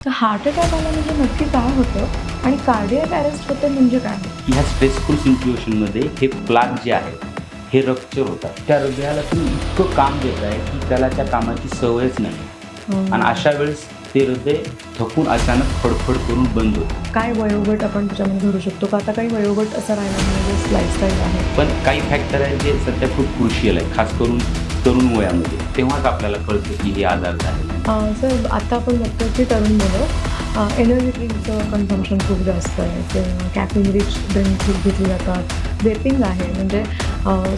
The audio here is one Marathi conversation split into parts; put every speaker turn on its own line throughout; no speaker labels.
तर हार्ट अटॅक आला म्हणजे नक्की काय होतं आणि कार्डियक अरेस्ट होते म्हणजे काय?
ह्या स्ट्रेसफुल सिच्युएशनमध्ये हे प्लाग जे आहेत हे रप्चर होतात. त्या हृदयाला तुम्ही इतकं काम देत आहे की त्याला त्या कामाची सवयच नाही आणि अशा वेळेस ते हृदय थकून अचानक फडफड करून बंद होतं.
काय वयोगट आपण त्याच्यामध्ये धरू शकतो का? आता काही वयोगट असं राहिला म्हणजे लाईफस्टाईल आहे.
पण काही फॅक्टर आहेत जे सध्या खूप क्रुशियल आहे, खास करून तरुण वयामध्ये. तेव्हाच आपल्याला कळतं की हे आजार झाले.
सर आता आपण बघतो की तरुण मुलं एनर्जी ड्रिंकचं कन्झम्पन खूप जास्त आहे किंवा कॅफिन रिच ड्रिंक खूप घेतली जातात. वेपिंग आहे म्हणजे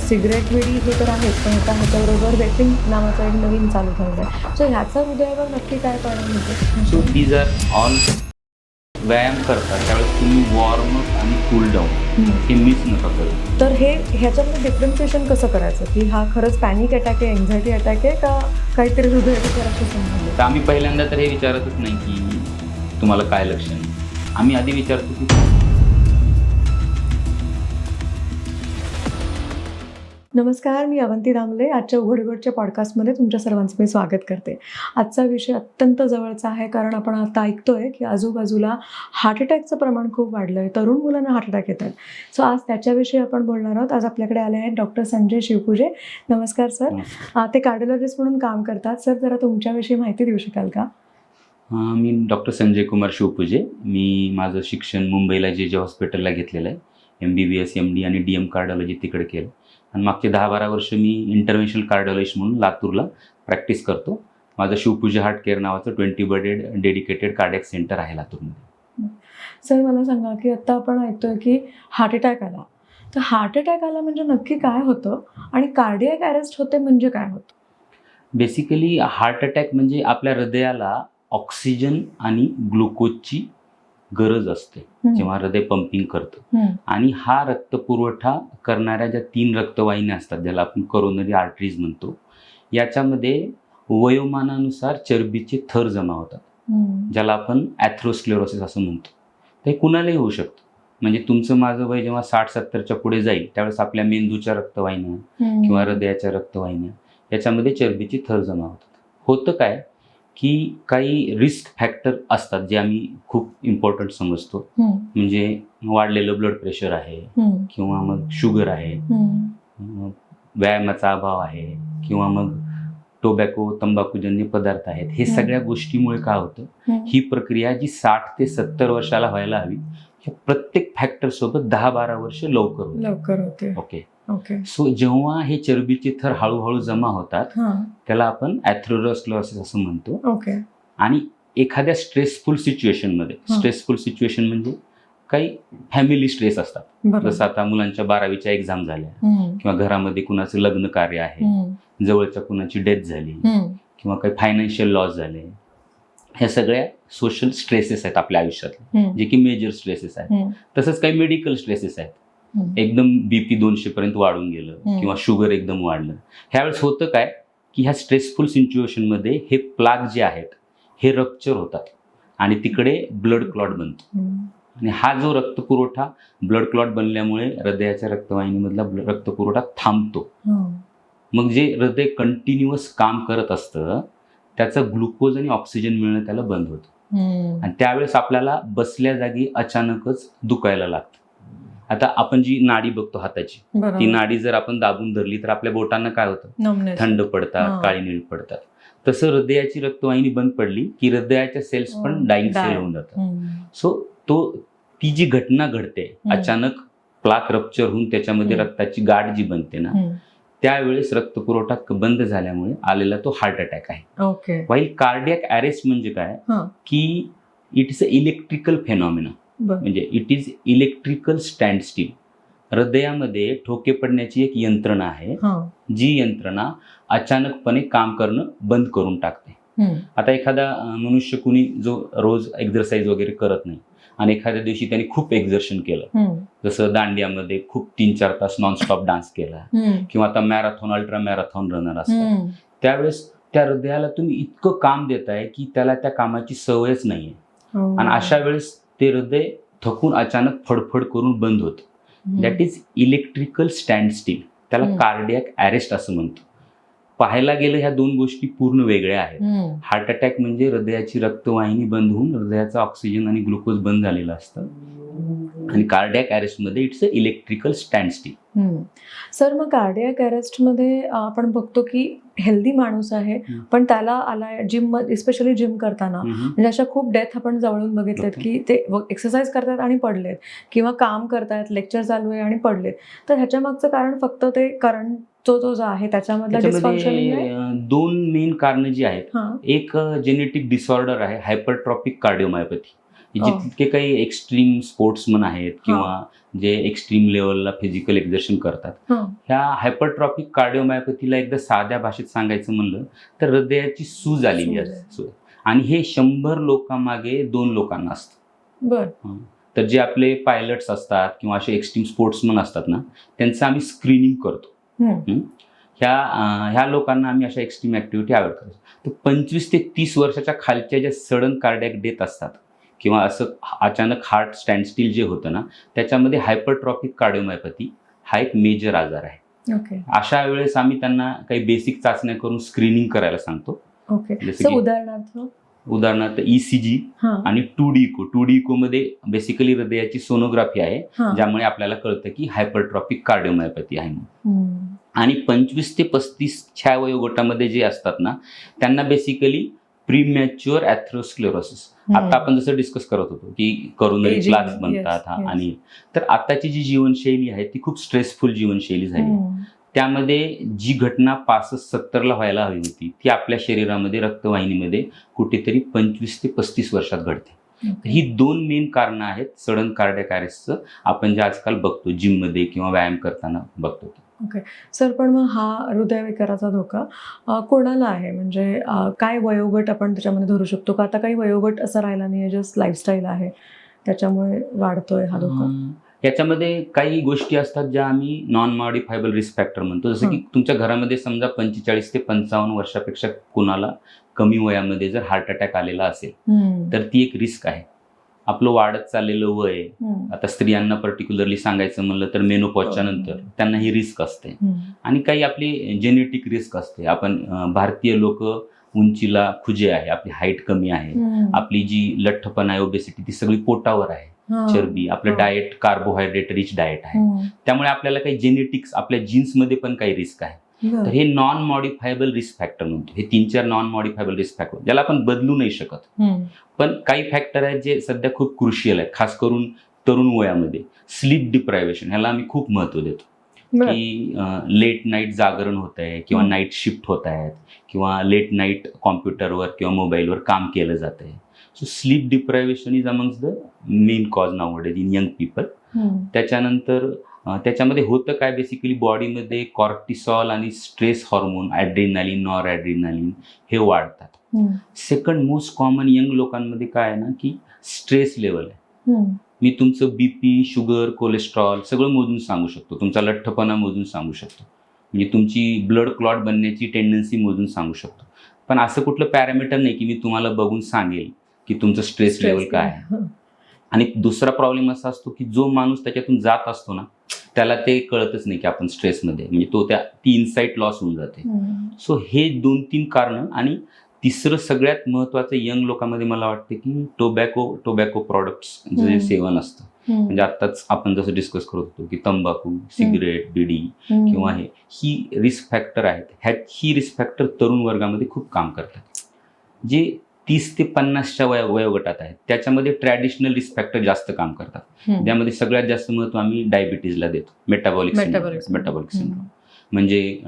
सिगरेट विडी हे तर आहेच, पण आता ह्याच्याबरोबर वेपिंग नावाचा एक नवीन चालू झालेला आहे. सो ह्याचा हृदयावर नक्की काय परिणाम होतो?
सो दीज आर ऑल व्यायाम करतात त्यावेळेस तुम्ही वॉर्मअप आणि कूल डाऊन हे मिस नका करू.
तर ह्याच्यामध्ये डिफरन्शिएशन कसं करायचं की हा खरंच पॅनिक अटॅक आहे, एन्झायटी अटॅक आहे का काहीतरी हृदयविकाराशी संबंधित आहे?
तर आम्ही पहिल्यांदा तर हे विचारतच नाही की तुम्हाला काय लक्षण आहे. आम्ही आधी विचारतो की
नमस्कार, मी अवंती दामले. आजच्या उघडगडच्या पॉडकास्टमध्ये तुमच्या सर्वांचं मी स्वागत करते. आजचा विषय अत्यंत जवळचा आहे कारण आपण आता ऐकतोय की आजूबाजूला हार्ट अटॅकचं प्रमाण खूप वाढलं आहे. तरुण मुलांना हार्ट अटॅक येत आहेत. सो आज त्याच्याविषयी आपण बोलणार आहोत. आज आपल्याकडे आले आहेत डॉक्टर संजय शिवपूजे. नमस्कार सर. ते कार्डिओलॉजिस्ट म्हणून काम करतात. सर जरा तुमच्याविषयी माहिती देऊ शकाल का?
मी डॉक्टर संजय कुमार शिवपूजे. मी माझं शिक्षण मुंबईला जे हॉस्पिटलला घेतलेलं आहे. MBBS MD आणि DM कार्डिओलॉजी तिकडे केलं आणि मागचे 10-12 वर्ष मी इंटरव्हेन्शनल कार्डिओलॉजिस्ट म्हणून लातूरला प्रॅक्टिस करतो. माझं शिवपूजे हार्ट केअर नावाचं 20 बेडेड डेडिकेटेड कार्डियक सेंटर आहे लातूरमध्ये.
सर मला सांगा की आता आपण ऐकतोय की हार्ट अटॅक आला. तर हार्ट अटॅक आला म्हणजे नक्की काय होतं आणि कार्डियक अरेस्ट होते म्हणजे काय होतं?
बेसिकली हार्ट अटॅक म्हणजे आपल्या हृदयाला ऑक्सिजन आणि ग्लुकोजची गरज असते जेव्हा हृदय पंपिंग करतं. आणि हा रक्तपुरवठा करणाऱ्या ज्या 3 रक्तवाहिन्या असतात ज्याला आपण करोनरी आर्टरीज म्हणतो, याच्यामध्ये वयोमानानुसार चरबीचे थर जमा होतात, ज्याला आपण ॲथेरोस्क्लेरोसिस असं म्हणतो. तर हे कुणालाही होऊ शकतं. म्हणजे तुमचं माझं वय जेव्हा 60-70च्या पुढे जाईल त्यावेळेस आपल्या मेंदूच्या रक्तवाहिन्या किंवा हृदयाच्या रक्तवाहिन्या याच्यामध्ये चरबीचे थर जमा होतात. होतं काय की काही रिस्क फॅक्टर असतात जे आम्ही खूप इम्पॉर्टंट समजतो. म्हणजे वाढलेलं ब्लड प्रेशर आहे किंवा मग शुगर आहे, व्यायामाचा अभाव आहे किंवा मग टोबॅको तंबाखूजन्य पदार्थ आहेत. हे सगळ्या गोष्टीमुळे काय होतं, ही प्रक्रिया जी 60 ते 70 वर्षाला व्हायला हवी ह्या प्रत्येक फॅक्टर सोबत 10-12 वर्ष लवकर होते.
ओके.
सो जेव्हा हे चरबीचे थर हळूहळू जमा होतात त्याला आपण ॲथेरोस्क्लेरोसिस असं म्हणतो.
ओके.
आणि एखाद्या स्ट्रेसफुल सिच्युएशन म्हणजे काही फॅमिली स्ट्रेस असतात. जसं आता मुलांच्या 12वीच्या एक्झाम झाल्या किंवा घरामध्ये कुणाचं लग्न कार्य आहे, जवळच्या कुणाची डेथ झाली किंवा काही फायनान्शियल लॉस झाले. ह्या सगळ्या सोशल स्ट्रेसेस आहेत आपल्या आयुष्यातले, जे की मेजर स्ट्रेसेस आहेत. तसंच काही मेडिकल स्ट्रेसेस आहेत. एकदम BP 200 पर्यंत वाढून गेलं किंवा शुगर एकदम वाढलं. ह्यावेळेस होतं काय की ह्या स्ट्रेसफुल सिच्युएशनमध्ये हे प्लाग जे आहेत हे रप्चर होतात आणि तिकडे ब्लड क्लॉट बनतो. आणि हा जो रक्तपुरवठा ब्लड क्लॉट बनल्यामुळे हृदयाच्या रक्तवाहिनीमधला रक्तपुरवठा थांबतो. मग जे हृदय कंटिन्युअस काम करत असतं त्याचं ग्लुकोज आणि ऑक्सिजन मिळणं त्याला बंद होतं आणि त्यावेळेस आपल्याला बसल्या जागी अचानकच दुखायला लागतं. आता आपण जी नाडी बघतो हाताची, ती नाडी जर आपण दाबून धरली तर आपल्या बोटांना काय होतं, थंड पडतात, काळी नीळ पडतात. तसं हृदयाची रक्तवाहिनी बंद पडली की हृदयाच्या सेल्स पण डाईंग सेल होऊन जातात. सो ती जी घटना घडते अचानक प्लाक रप्चर होऊन त्याच्यामध्ये रक्ताची गाठ जी बनते ना, त्यावेळेस रक्तपुरवठा बंद झाल्यामुळे आलेला तो हार्ट अटॅक आहे. वाईल कार्डियक अरेस्ट म्हणजे काय की it is a electrical phenomena. म्हणजे इट इज इलेक्ट्रिकल स्टँडस्टिल. हृदयामध्ये ठोके पडण्याची एक यंत्रणा आहे, जी यंत्रणा अचानकपणे काम करणं बंद करून टाकते. आता एखादा मनुष्य कुणी जो रोज एक्झरसाइज वगैरे करत नाही आणि एखाद्या दिवशी त्यांनी खूप एक्झर्शन केलं, जसं दांडियामध्ये खूप 3-4 तास नॉनस्टॉप डान्स केला किंवा आता मॅरेथॉन अल्ट्रा मॅरेथॉन रनर असतात, त्यावेळेस त्या हृदयाला तुम्ही इतकं काम देताय की त्याला त्या कामाची सवयच नाहीये. आणि अशा वेळेस ते हृदय थकून अचानक फडफड करून बंद होतं. That is electrical standstill. त्याला कार्डियक अरेस्ट असं म्हणतो. पाहायला गेलं ह्या दोन गोष्टी पूर्ण वेगळ्या आहेत. हार्ट अटॅक म्हणजे हृदयाची रक्तवाहिनी बंद होऊन हृदयाचा ऑक्सिजन आणि ग्लुकोज बंद झालेला असतं, आणि कार्डियक अरेस्टमध्ये it's a electrical standstill.
Sir, मग कार्डियक अरेस्टमध्ये आपण बघतो की हेल्दी माणूस आहे, पण त्याला आलाय जिम, स्पेशली जिम करताना, म्हणजे अशा खूप डेथ आपण जवळून बघितलेत की ते एक्सरसाइज करतात आणि पडलेत, किंवा काम करतायत, लेक्चर चालू आहे आणि पडलेत. तर ह्याच्या मागचं कारण फक्त ते करंट जो आहे त्याच्यामधला डिस्फंक्शनिंग आहे?
दोन मेन कारण जी आहेत. एक जेनेटिक डिसऑर्डर आहे हायपरट्रॉपिक कार्डिओमायोपॅथी. जितके काही एक्स्ट्रीम स्पोर्ट्समन आहेत किंवा जे एक्स्ट्रीम लेवलला फिजिकल एक्झर्शन करतात, ह्या हायपरट्रॉपिक कार्डिओमायोपॅथीला एकदा साध्या भाषेत सांगायचं म्हणलं तर हृदयाची सूज आलेली असते, आणि हे 100 लोकांमागे 2 लोकांना असतं. तर जे आपले पायलट्स असतात किंवा असे एक्स्ट्रीम स्पोर्ट्समन असतात ना, त्यांचं आम्ही स्क्रीनिंग करतो. ह्या लोकांना आम्ही अशा एक्स्ट्रीम ऍक्टिव्हिटी अवॉइड करतो. तर 25 ते 30 वर्षाच्या खालच्या ज्या सडन कार्डियक डेथ असतात किंवा असं अचानक हार्ट स्टँडस्टिल जे होतं ना, त्याच्यामध्ये हायपरट्रॉपिक कार्डिओमायोपॅथी हा एक मेजर आजार आहे. अशा वेळेस आम्ही त्यांना काही बेसिक चाचण्या करून स्क्रीनिंग करायला सांगतो. उदाहरणार्थ ECG आणि 2D इको. 2D इको मध्ये बेसिकली हृदयाची सोनोग्राफी आहे, ज्यामुळे आपल्याला कळतं की हायपरट्रॉपिक कार्डिओमायोपॅथी आहे. आणि 25 ते 35 च्या वयोगटामध्ये जे असतात ना, त्यांना बेसिकली प्रीमॅच्युअर ॲथेरोस्क्लेरोसिस, आता आपण जसं डिस्कस करत होतो की करोनरी प्लाक्स बनतात. आणि तर आताची जी जीवनशैली आहे ती खूप स्ट्रेसफुल जीवनशैली झाली. त्यामध्ये जी घटना 65-70ला व्हायला हवी होती ती आपल्या शरीरामध्ये रक्तवाहिनीमध्ये कुठेतरी 25 ते 35 वर्षात घडते. ही 2 मेन कारणं आहेत सडन कार्डियक अरेस्टचं, आपण जे आजकाल बघतो जिममध्ये किंवा व्यायाम करताना बघतो.
सर, पण मग हा हृदयविकाराचा धोका कोणाला आहे? म्हणजे काय वयोगट आपण त्याच्यामध्ये धरू शकतो का? आता काही वयोगट असं राहिला नाही, जस्ट लाईफस्टाईल आहे त्याच्यामुळे वाढतोय हा धोका?
याच्यामध्ये काही गोष्टी असतात ज्या आम्ही नॉन मॉडिफायबल रिस्क फॅक्टर म्हणतो. जसं की तुमच्या घरामध्ये समजा 45 ते 55 वर्षापेक्षा कुणाला कमी वयामध्ये जर हार्ट अटॅक आलेला असेल तर ती एक रिस्क आहे. आपलं वाढत चाललेलं वय, आता स्त्रियांना पर्टिक्युलरली सांगायचं म्हणलं तर मेनोपॉजच्या नंतर त्यांना ही रिस्क असते. आणि काही आपली जेनेटिक रिस्क असते. आपण भारतीय लोक उंचीला खुजे आहे, आपली हाईट कमी आहे, आपली जी लठ्ठपणा आहे, ओबेसिटी, ती सगळी पोटावर आहे, चरबी, आपलं डाएट कार्बोहायड्रेट रिच डाएट आहे. त्यामुळे आपल्याला काही जेनेटिक्स, आपल्या जीन्समध्ये पण काही रिस्क आहे. तर हे नॉन मॉडिफायबल रिस्क फॅक्टर म्हणतो. हे 3-4 नॉन मॉडिफायबल रिस्क फॅक्टर ज्याला आपण बदलू नाही शकत. पण काही फॅक्टर आहेत जे सध्या खूप क्रुशियल आहेत, खास करून तरुण वयामध्ये. स्लीप डिप्रायव्हेशन, ह्याला आम्ही खूप महत्त्व देतो. की लेट नाईट जागरण होत आहे किंवा नाईट शिफ्ट होत आहेत किंवा लेट नाईट कॉम्प्युटरवर किंवा मोबाईलवर काम केलं जात आहे. So sleep deprivation is amongst the main cause nowadays in young people. त्याच्यानंतर त्याच्यामध्ये होतं काय, बेसिकली बॉडीमध्ये कॉर्टिसॉल आणि stress hormone, adrenaline, noradrenaline हे वाढतात. सेकंड मोस्ट कॉमन यंग लोकांमध्ये काय आहे ना, की स्ट्रेस लेवल आहे. मी तुमचं BP, शुगर, कोलेस्ट्रॉल सगळं मोजून सांगू शकतो, तुमचा लठ्ठपणा मोजून सांगू शकतो, म्हणजे तुमची ब्लड क्लॉट बनण्याची टेंडन्सी मोजून सांगू शकतो. पण असं कुठलं पॅरामीटर नाही की मी तुम्हाला बघून सांगेल की तुमचं स्ट्रेस लेवल काय आहे. आणि दुसरा प्रॉब्लेम असा असतो की जो माणूस त्याच्यातून जात असतो ना, त्याला ते कळतच नाही की आपण स्ट्रेसमध्ये, म्हणजे तो ती इन्साईट लॉस होऊन जाते. सो हे 2-3 कारणं. आणि तिसरं सगळ्यात महत्त्वाचं यंग लोकांमध्ये मला वाटतं की टोबॅको प्रॉडक्ट्स जे सेवन असतं, म्हणजे आत्ताच आपण जसं डिस्कस करत होतो की तंबाखू, सिगरेट, बिडी किंवा ही रिस्क फॅक्टर आहेत. ही रिस्क फॅक्टर तरुण वर्गामध्ये खूप काम करतात. जे 30 ते 50च्या वयोगटात आहेत त्याच्यामध्ये ट्रॅडिशनल रिस्क फॅक्टर जास्त काम करतात. त्यामध्ये सगळ्यात जास्त महत्त्व आम्ही डायबिटीजला देतो. मेटाबॉलिक सिंड्रोम म्हणजे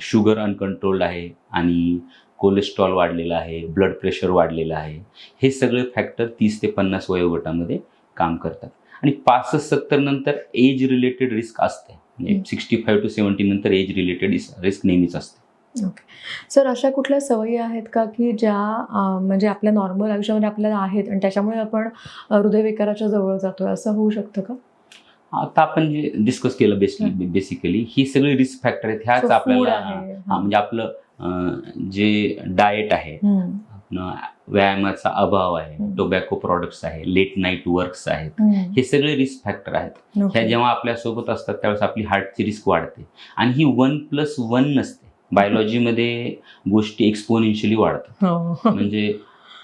शुगर अनकंट्रोल्ड आहे आणि कोलेस्ट्रॉल वाढलेला आहे, ब्लड प्रेशर वाढलेलं आहे. हे सगळे फॅक्टर 30 ते 50 वयोगटामध्ये काम करतात. आणि 65-70 नंतर एज रिलेटेड रिस्क असते. म्हणजे 65 to 70 नंतर एज रिलेटेड रिस्क नेहमीच असते.
सर, अशा कुठल्या सवयी आहेत का की ज्या म्हणजे आपल्या नॉर्मल आयुष्यामध्ये आपल्याला आहेत आणि त्याच्यामुळे आपण हृदयविकाराच्या जवळ जातोय, असं होऊ शकतं का?
आता आपण जे डिस्कस केलं बेसिकली ही सगळी रिस्क फॅक्टर आहेत. ह्याच आपल्याला म्हणजे आपलं जे डाएट आहे, व्यायामाचा अभाव आहे, टोबॅको प्रॉडक्ट्स आहे, लेट नाईट वर्क्स आहेत, हे सगळे रिस्क फॅक्टर आहेत. ह्या जेव्हा आपल्या सोबत असतात त्यावेळेस आपली हार्टची रिस्क वाढते. आणि ही 1+1 नसते. बायोलॉजीमध्ये गोष्टी एक्सपोनेन्शियली वाढतात.
हो.
म्हणजे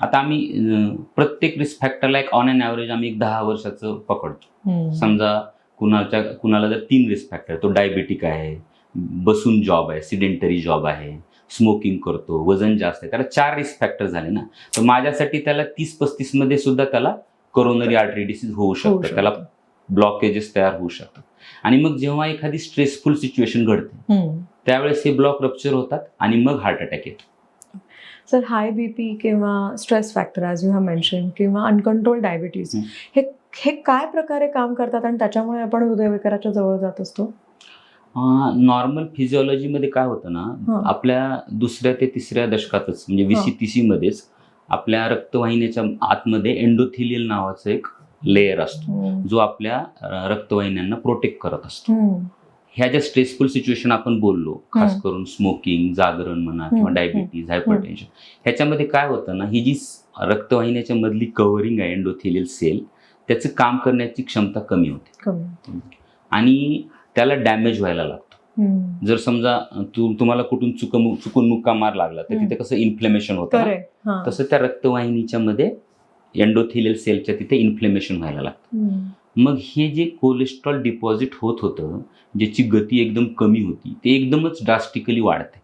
आता आम्ही प्रत्येक रिस्क फॅक्टरला एक ऑन अन ॲव्हरेज आम्ही एक 10 वर्षाचं पकडतो. समजा कुणाला जर 3 रिस्क फॅक्टर, तो डायबेटिक आहे, बसून जॉब आहे, सिडेंटरी जॉब आहे, स्मोकिंग करतो, वजन जास्त आहे, त्याला 4 रिस्क फॅक्टर झाले ना. तर माझ्यासाठी त्याला 30-35 मध्ये सुद्धा त्याला कोरोनरी आर्टरी डिसीज होऊ शकतं, त्याला ब्लॉकेजेस तयार होऊ शकतात. आणि मग जेव्हा एखादी स्ट्रेसफुल सिच्युएशन घडते त्यावेळेस हे ब्लॉक रप्चर होतात आणि मग हार्ट अटॅक येतो.
सर, हाय बीपी किंवा stress factor as you have mention किंवा अनकंट्रोल डायबिटीज हे काय प्रकारे काम करतात आणि त्याच्यामुळे आपण हृदयविकाराच्या जवळ जात असतो?
नॉर्मल फिजिओलॉजीमध्ये काय होतं ना, आपल्या 2ऱ्या ते 3ऱ्या दशकातच म्हणजे 20-30 मध्येच आपल्या रक्तवाहिन्याच्या आतमध्ये एंडोथिलियल नावाचं एक लेयर असतो जो आपल्या रक्तवाहिन्यांना प्रोटेक्ट करत असतो. ह्या ज्या स्ट्रेसफुल सिच्युएशन आपण बोललो, खास करून स्मोकिंग, जागरण म्हणा किंवा डायबिटीज, हायपरटेन्शन, ह्याच्यामध्ये काय होतं ना, ही जी रक्तवाहिन्याच्या मधली कव्हरिंग आहे एंडोथिलियल सेल, त्याचं काम करण्याची क्षमता कमी होते आणि त्याला डॅमेज व्हायला लागतं. जर समजा तुम्हाला कुठून चुकून मुक्का मार लागला तर तिथे कसं इन्फ्लेमेशन होतं, तसं त्या रक्तवाहिनीच्या मध्ये एंडोथिलियल सेलच्या तिथे इन्फ्लेमेशन व्हायला लागतं. मग हे जे कोलेस्ट्रॉल डिपॉझिट होत होतं, ज्याची गती एकदम कमी होती, ते एकदमच ड्रास्टिकली वाढते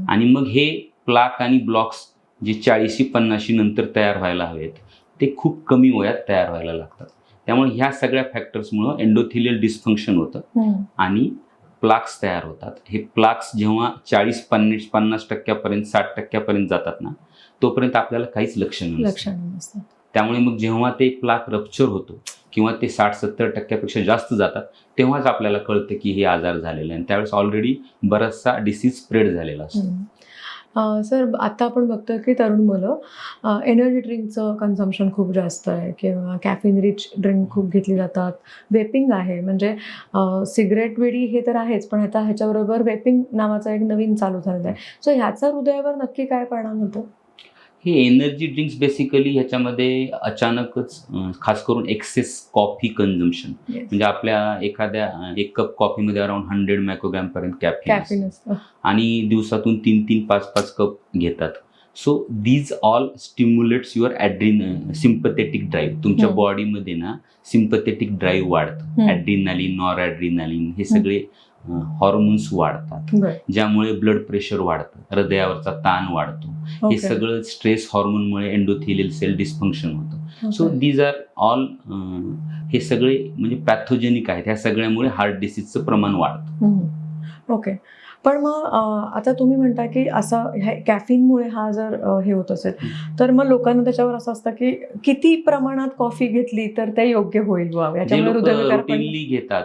आणि मग हे प्लाक आणि ब्लॉक्स जे 40-50 नंतर तयार व्हायला हवेत ते खूप कमी वयात तयार व्हायला लागतात. त्यामुळे ह्या सगळ्या फॅक्टर्समुळं एंडोथिलियल डिस्फंक्शन होतं आणि प्लाक्स तयार होतात. हे प्लाक्स जेव्हा 40-50% 60% जातात ना, तोपर्यंत आपल्याला काहीच लक्षण नसतं. त्यामुळे मग जेव्हा ते प्लाक रप्चर होतो किंवा ते 60-70% जास्त जातात, तेव्हाच आपल्याला कळतं की हे आजार झालेले आहे आणि त्यावेळेस ऑलरेडी बराचसा डिसीज स्प्रेड झालेला असतो.
सर, आता आपण बघतो की तरुण मुलं एनर्जी ड्रिंकचं कन्झम्पशन खूप जास्त आहे किंवा कॅफिन रिच ड्रिंक खूप घेतली जातात. वेपिंग आहे, म्हणजे सिगरेट, विडी हे तर आहेच, पण आता ह्याच्याबरोबर वेपिंग नावाचा एक नवीन चालू झालेला आहे. सो ह्याचा हृदयावर नक्की काय परिणाम होतो?
हे एनर्जी ड्रिंक्स बेसिकली ह्याच्यामध्ये अचानकच खास करून एक्सेस कॉफी कन्झम्पशन, म्हणजे आपल्या एखाद्या 1 कप कॉफीमध्ये अराउंड 100 मायक्रोग्रॅम पर्यंत कॅफिन असतं आणि दिवसातून 3-3, 5-5 कप घेतात. So these all stimulates your sympathetic drive. तुमच्या बॉडीमध्ये ना सिम्पथेटिक ड्राईव्ह वाढतं, ॲड्रिनालिन, नॉर ॲड्रिनालिन हे सगळे हॉर्मोन्स वाढतात, ज्यामुळे ब्लड प्रेशर वाढतं, हृदयावरचा ताण वाढतो. हे सगळं स्ट्रेस हॉर्मोनमुळे एंडोथिलियल सेल डिस्फंक्शन होतं. सो दीज आर ऑल हे सगळे म्हणजे पॅथोजेनिक आहेत. ह्या सगळ्यामुळे हार्ट डिसीजचं प्रमाण वाढतं.
ओके, पण मग आता तुम्ही म्हणता की असं कॅफिनमुळे हा जर हे होत असेल तर मग लोकांना त्याच्यावर असं असतं की किती प्रमाणात कॉफी घेतली तर ते योग्य होईल याच्यामुळे
रुटीनली घेतात.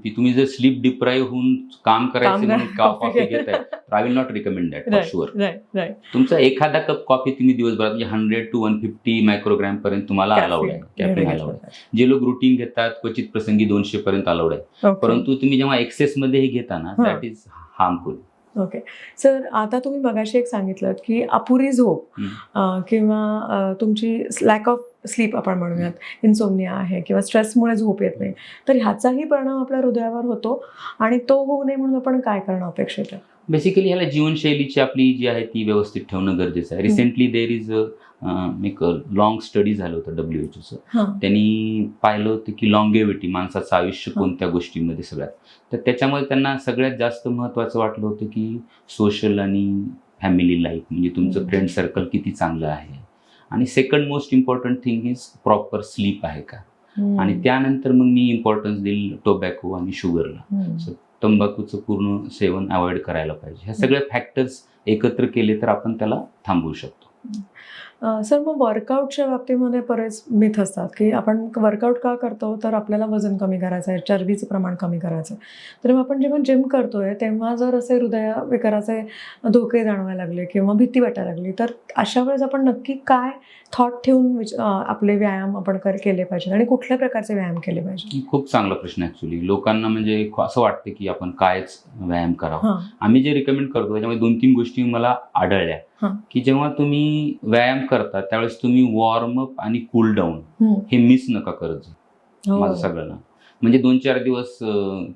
तुम्ही जर स्लीप डिप्राईव्ह होऊन काम करायचं म्हणून कॉफी घेताय, I will not recommend that for sure. तुमचा एखादा कप कॉफी तुम्ही दिवसभरात म्हणजे 100 to 150 मायक्रोग्रॅम पर्यंत तुम्हाला अलाउड आहे, कॅफिन अलाउड आहे. जे लोक रुटीन घेतात क्वचित प्रसंगी 200 पर्यंत अलाउड आहे, परंतु तुम्ही जेव्हा एक्सेस मध्ये हे घेता ना, that is harmful.
Okay sir, आता तुम्ही मगाशी एक सांगितलं की अपुरी झोप किंवा तुमची लॅक ऑफ स्लीप आपण म्हणूयात, इन्सोमनिया आहे किंवा स्ट्रेसमुळे झोप येत नाही, तर ह्याचाही परिणाम आपल्या हृदयावर होतो आणि तो होऊ नये म्हणून आपण काय करणं अपेक्षित आहे?
बेसिकली ह्याला जीवनशैलीची आपली जी आहे ती व्यवस्थित ठेवणं गरजेचं आहे. रिसेंटली देर इज एक लॉंग स्टडी झालं होतं WHO चं. त्यांनी पाहिलं होतं की लॉंगेविटी, माणसाचं आयुष्य कोणत्या गोष्टीमध्ये सगळ्यात, तर त्याच्यामध्ये त्यांना सगळ्यात जास्त महत्त्वाचं वाटलं होतं की सोशल आणि फॅमिली लाईफ, म्हणजे तुमचं फ्रेंड सर्कल किती चांगलं आहे, आणि second most important thing is proper sleep आहे का, आणि त्यानंतर मग मी इम्पॉर्टन्स दिली टोबॅको आणि शुगरला. तंबाखूचं पूर्ण सेवन अवॉइड करायला पाहिजे. ह्या सगळ्या फॅक्टर्स एकत्र केले तर आपण त्याला थांबवू शकतो.
सर, मग वर्कआउटच्या बाबतीमध्ये बरेच मिथ असतात की आपण वर्कआउट का करतो, तर आपल्याला वजन कमी करायचं आहे, चरबीचं प्रमाण कमी करायचं आहे. तर मग आपण जेव्हा जिम करतोय तेव्हा जर असे हृदयविकाराचे धोके जाणवायला लागले किंवा भीती वाटायला लागली, तर अशा वेळेस आपण नक्की काय थॉट ठेवून आपले व्यायाम आपण केले पाहिजे आणि कुठल्या प्रकारचे व्यायाम केले पाहिजे?
खूप चांगला प्रश्न ॲक्च्युली. लोकांना म्हणजे असं वाटतं की आपण कायच व्यायाम करावा. आम्ही जे रिकमेंड करतो त्याच्यामध्ये 2-3 गोष्टी मला आढळल्या की जेव्हा तुम्ही व्यायाम करता त्यावेळेस तुम्ही वॉर्मअप आणि कूल डाऊन हे मिस नका करत जाऊ. माझं सगळ्यांना म्हणजे 2-4 दिवस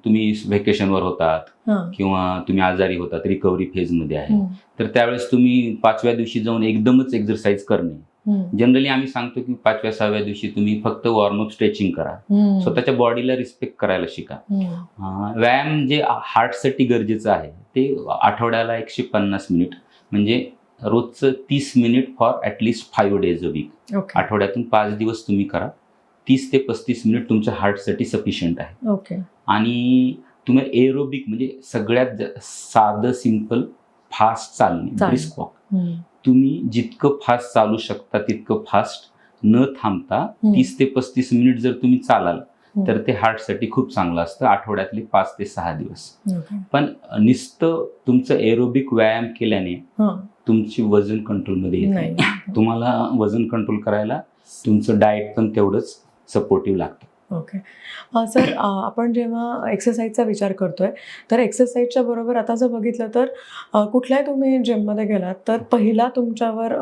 तुम्ही व्हॅकेशनवर होतात
हां.
किंवा तुम्ही आजारी होतात, रिकव्हरी फेजमध्ये आहे,
हं.
तर त्यावेळेस तुम्ही 5व्या दिवशी जाऊन एकदमच एक्सरसाइज करणे.
हं.
जनरली आम्ही सांगतो की 5व्या-6व्या दिवशी तुम्ही फक्त वॉर्मअप स्ट्रेचिंग करा.
हं.
स्वतःच्या बॉडीला रिस्पेक्ट करायला शिका.
हं.
व्यायाम जे हार्टसाठी गरजेचं आहे ते आठवड्याला 150 मिनिट, म्हणजे रोजचं 30 minute for at least 5 days a week.
Okay.
आठवड्यातून 5 दिवस तुम्ही करा. 30 ते 35 मिनिट तुमच्या हार्टसाठी सफिशियंट आहे.
ओके.
आणि तुम्ही एरोबिक म्हणजे सगळ्यात साधं सिंपल फास्ट चालणे, ब्रिस्क वॉक.
हं.
तुम्ही जितकं फास्ट चालू शकता तितकं फास्ट न थांबता 30 ते 35 मिनिट जर तुम्ही चालाल तर ते हार्टसाठी खूप चांगलं असतं आठवड्यातले 5 ते 6 दिवस.
ओके.
पण नुसतं तुमचं एरोबिक व्यायाम केल्याने
हां.
तुमची वजन कंट्रोलमध्ये येत नाही.
नाही.
तुम्हाला वजन कंट्रोल करायला तुमचं डाएट पण तेवढंच सपोर्टिव्ह लागतं.
ओके. सर, आपण जेव्हा एक्सरसाइजचा विचार करतोय तर एक्सरसाइजच्या बरोबर आता जर बघितलं तर कुठल्याही तुम्ही जिममध्ये गेलात तर पहिला तुमच्यावर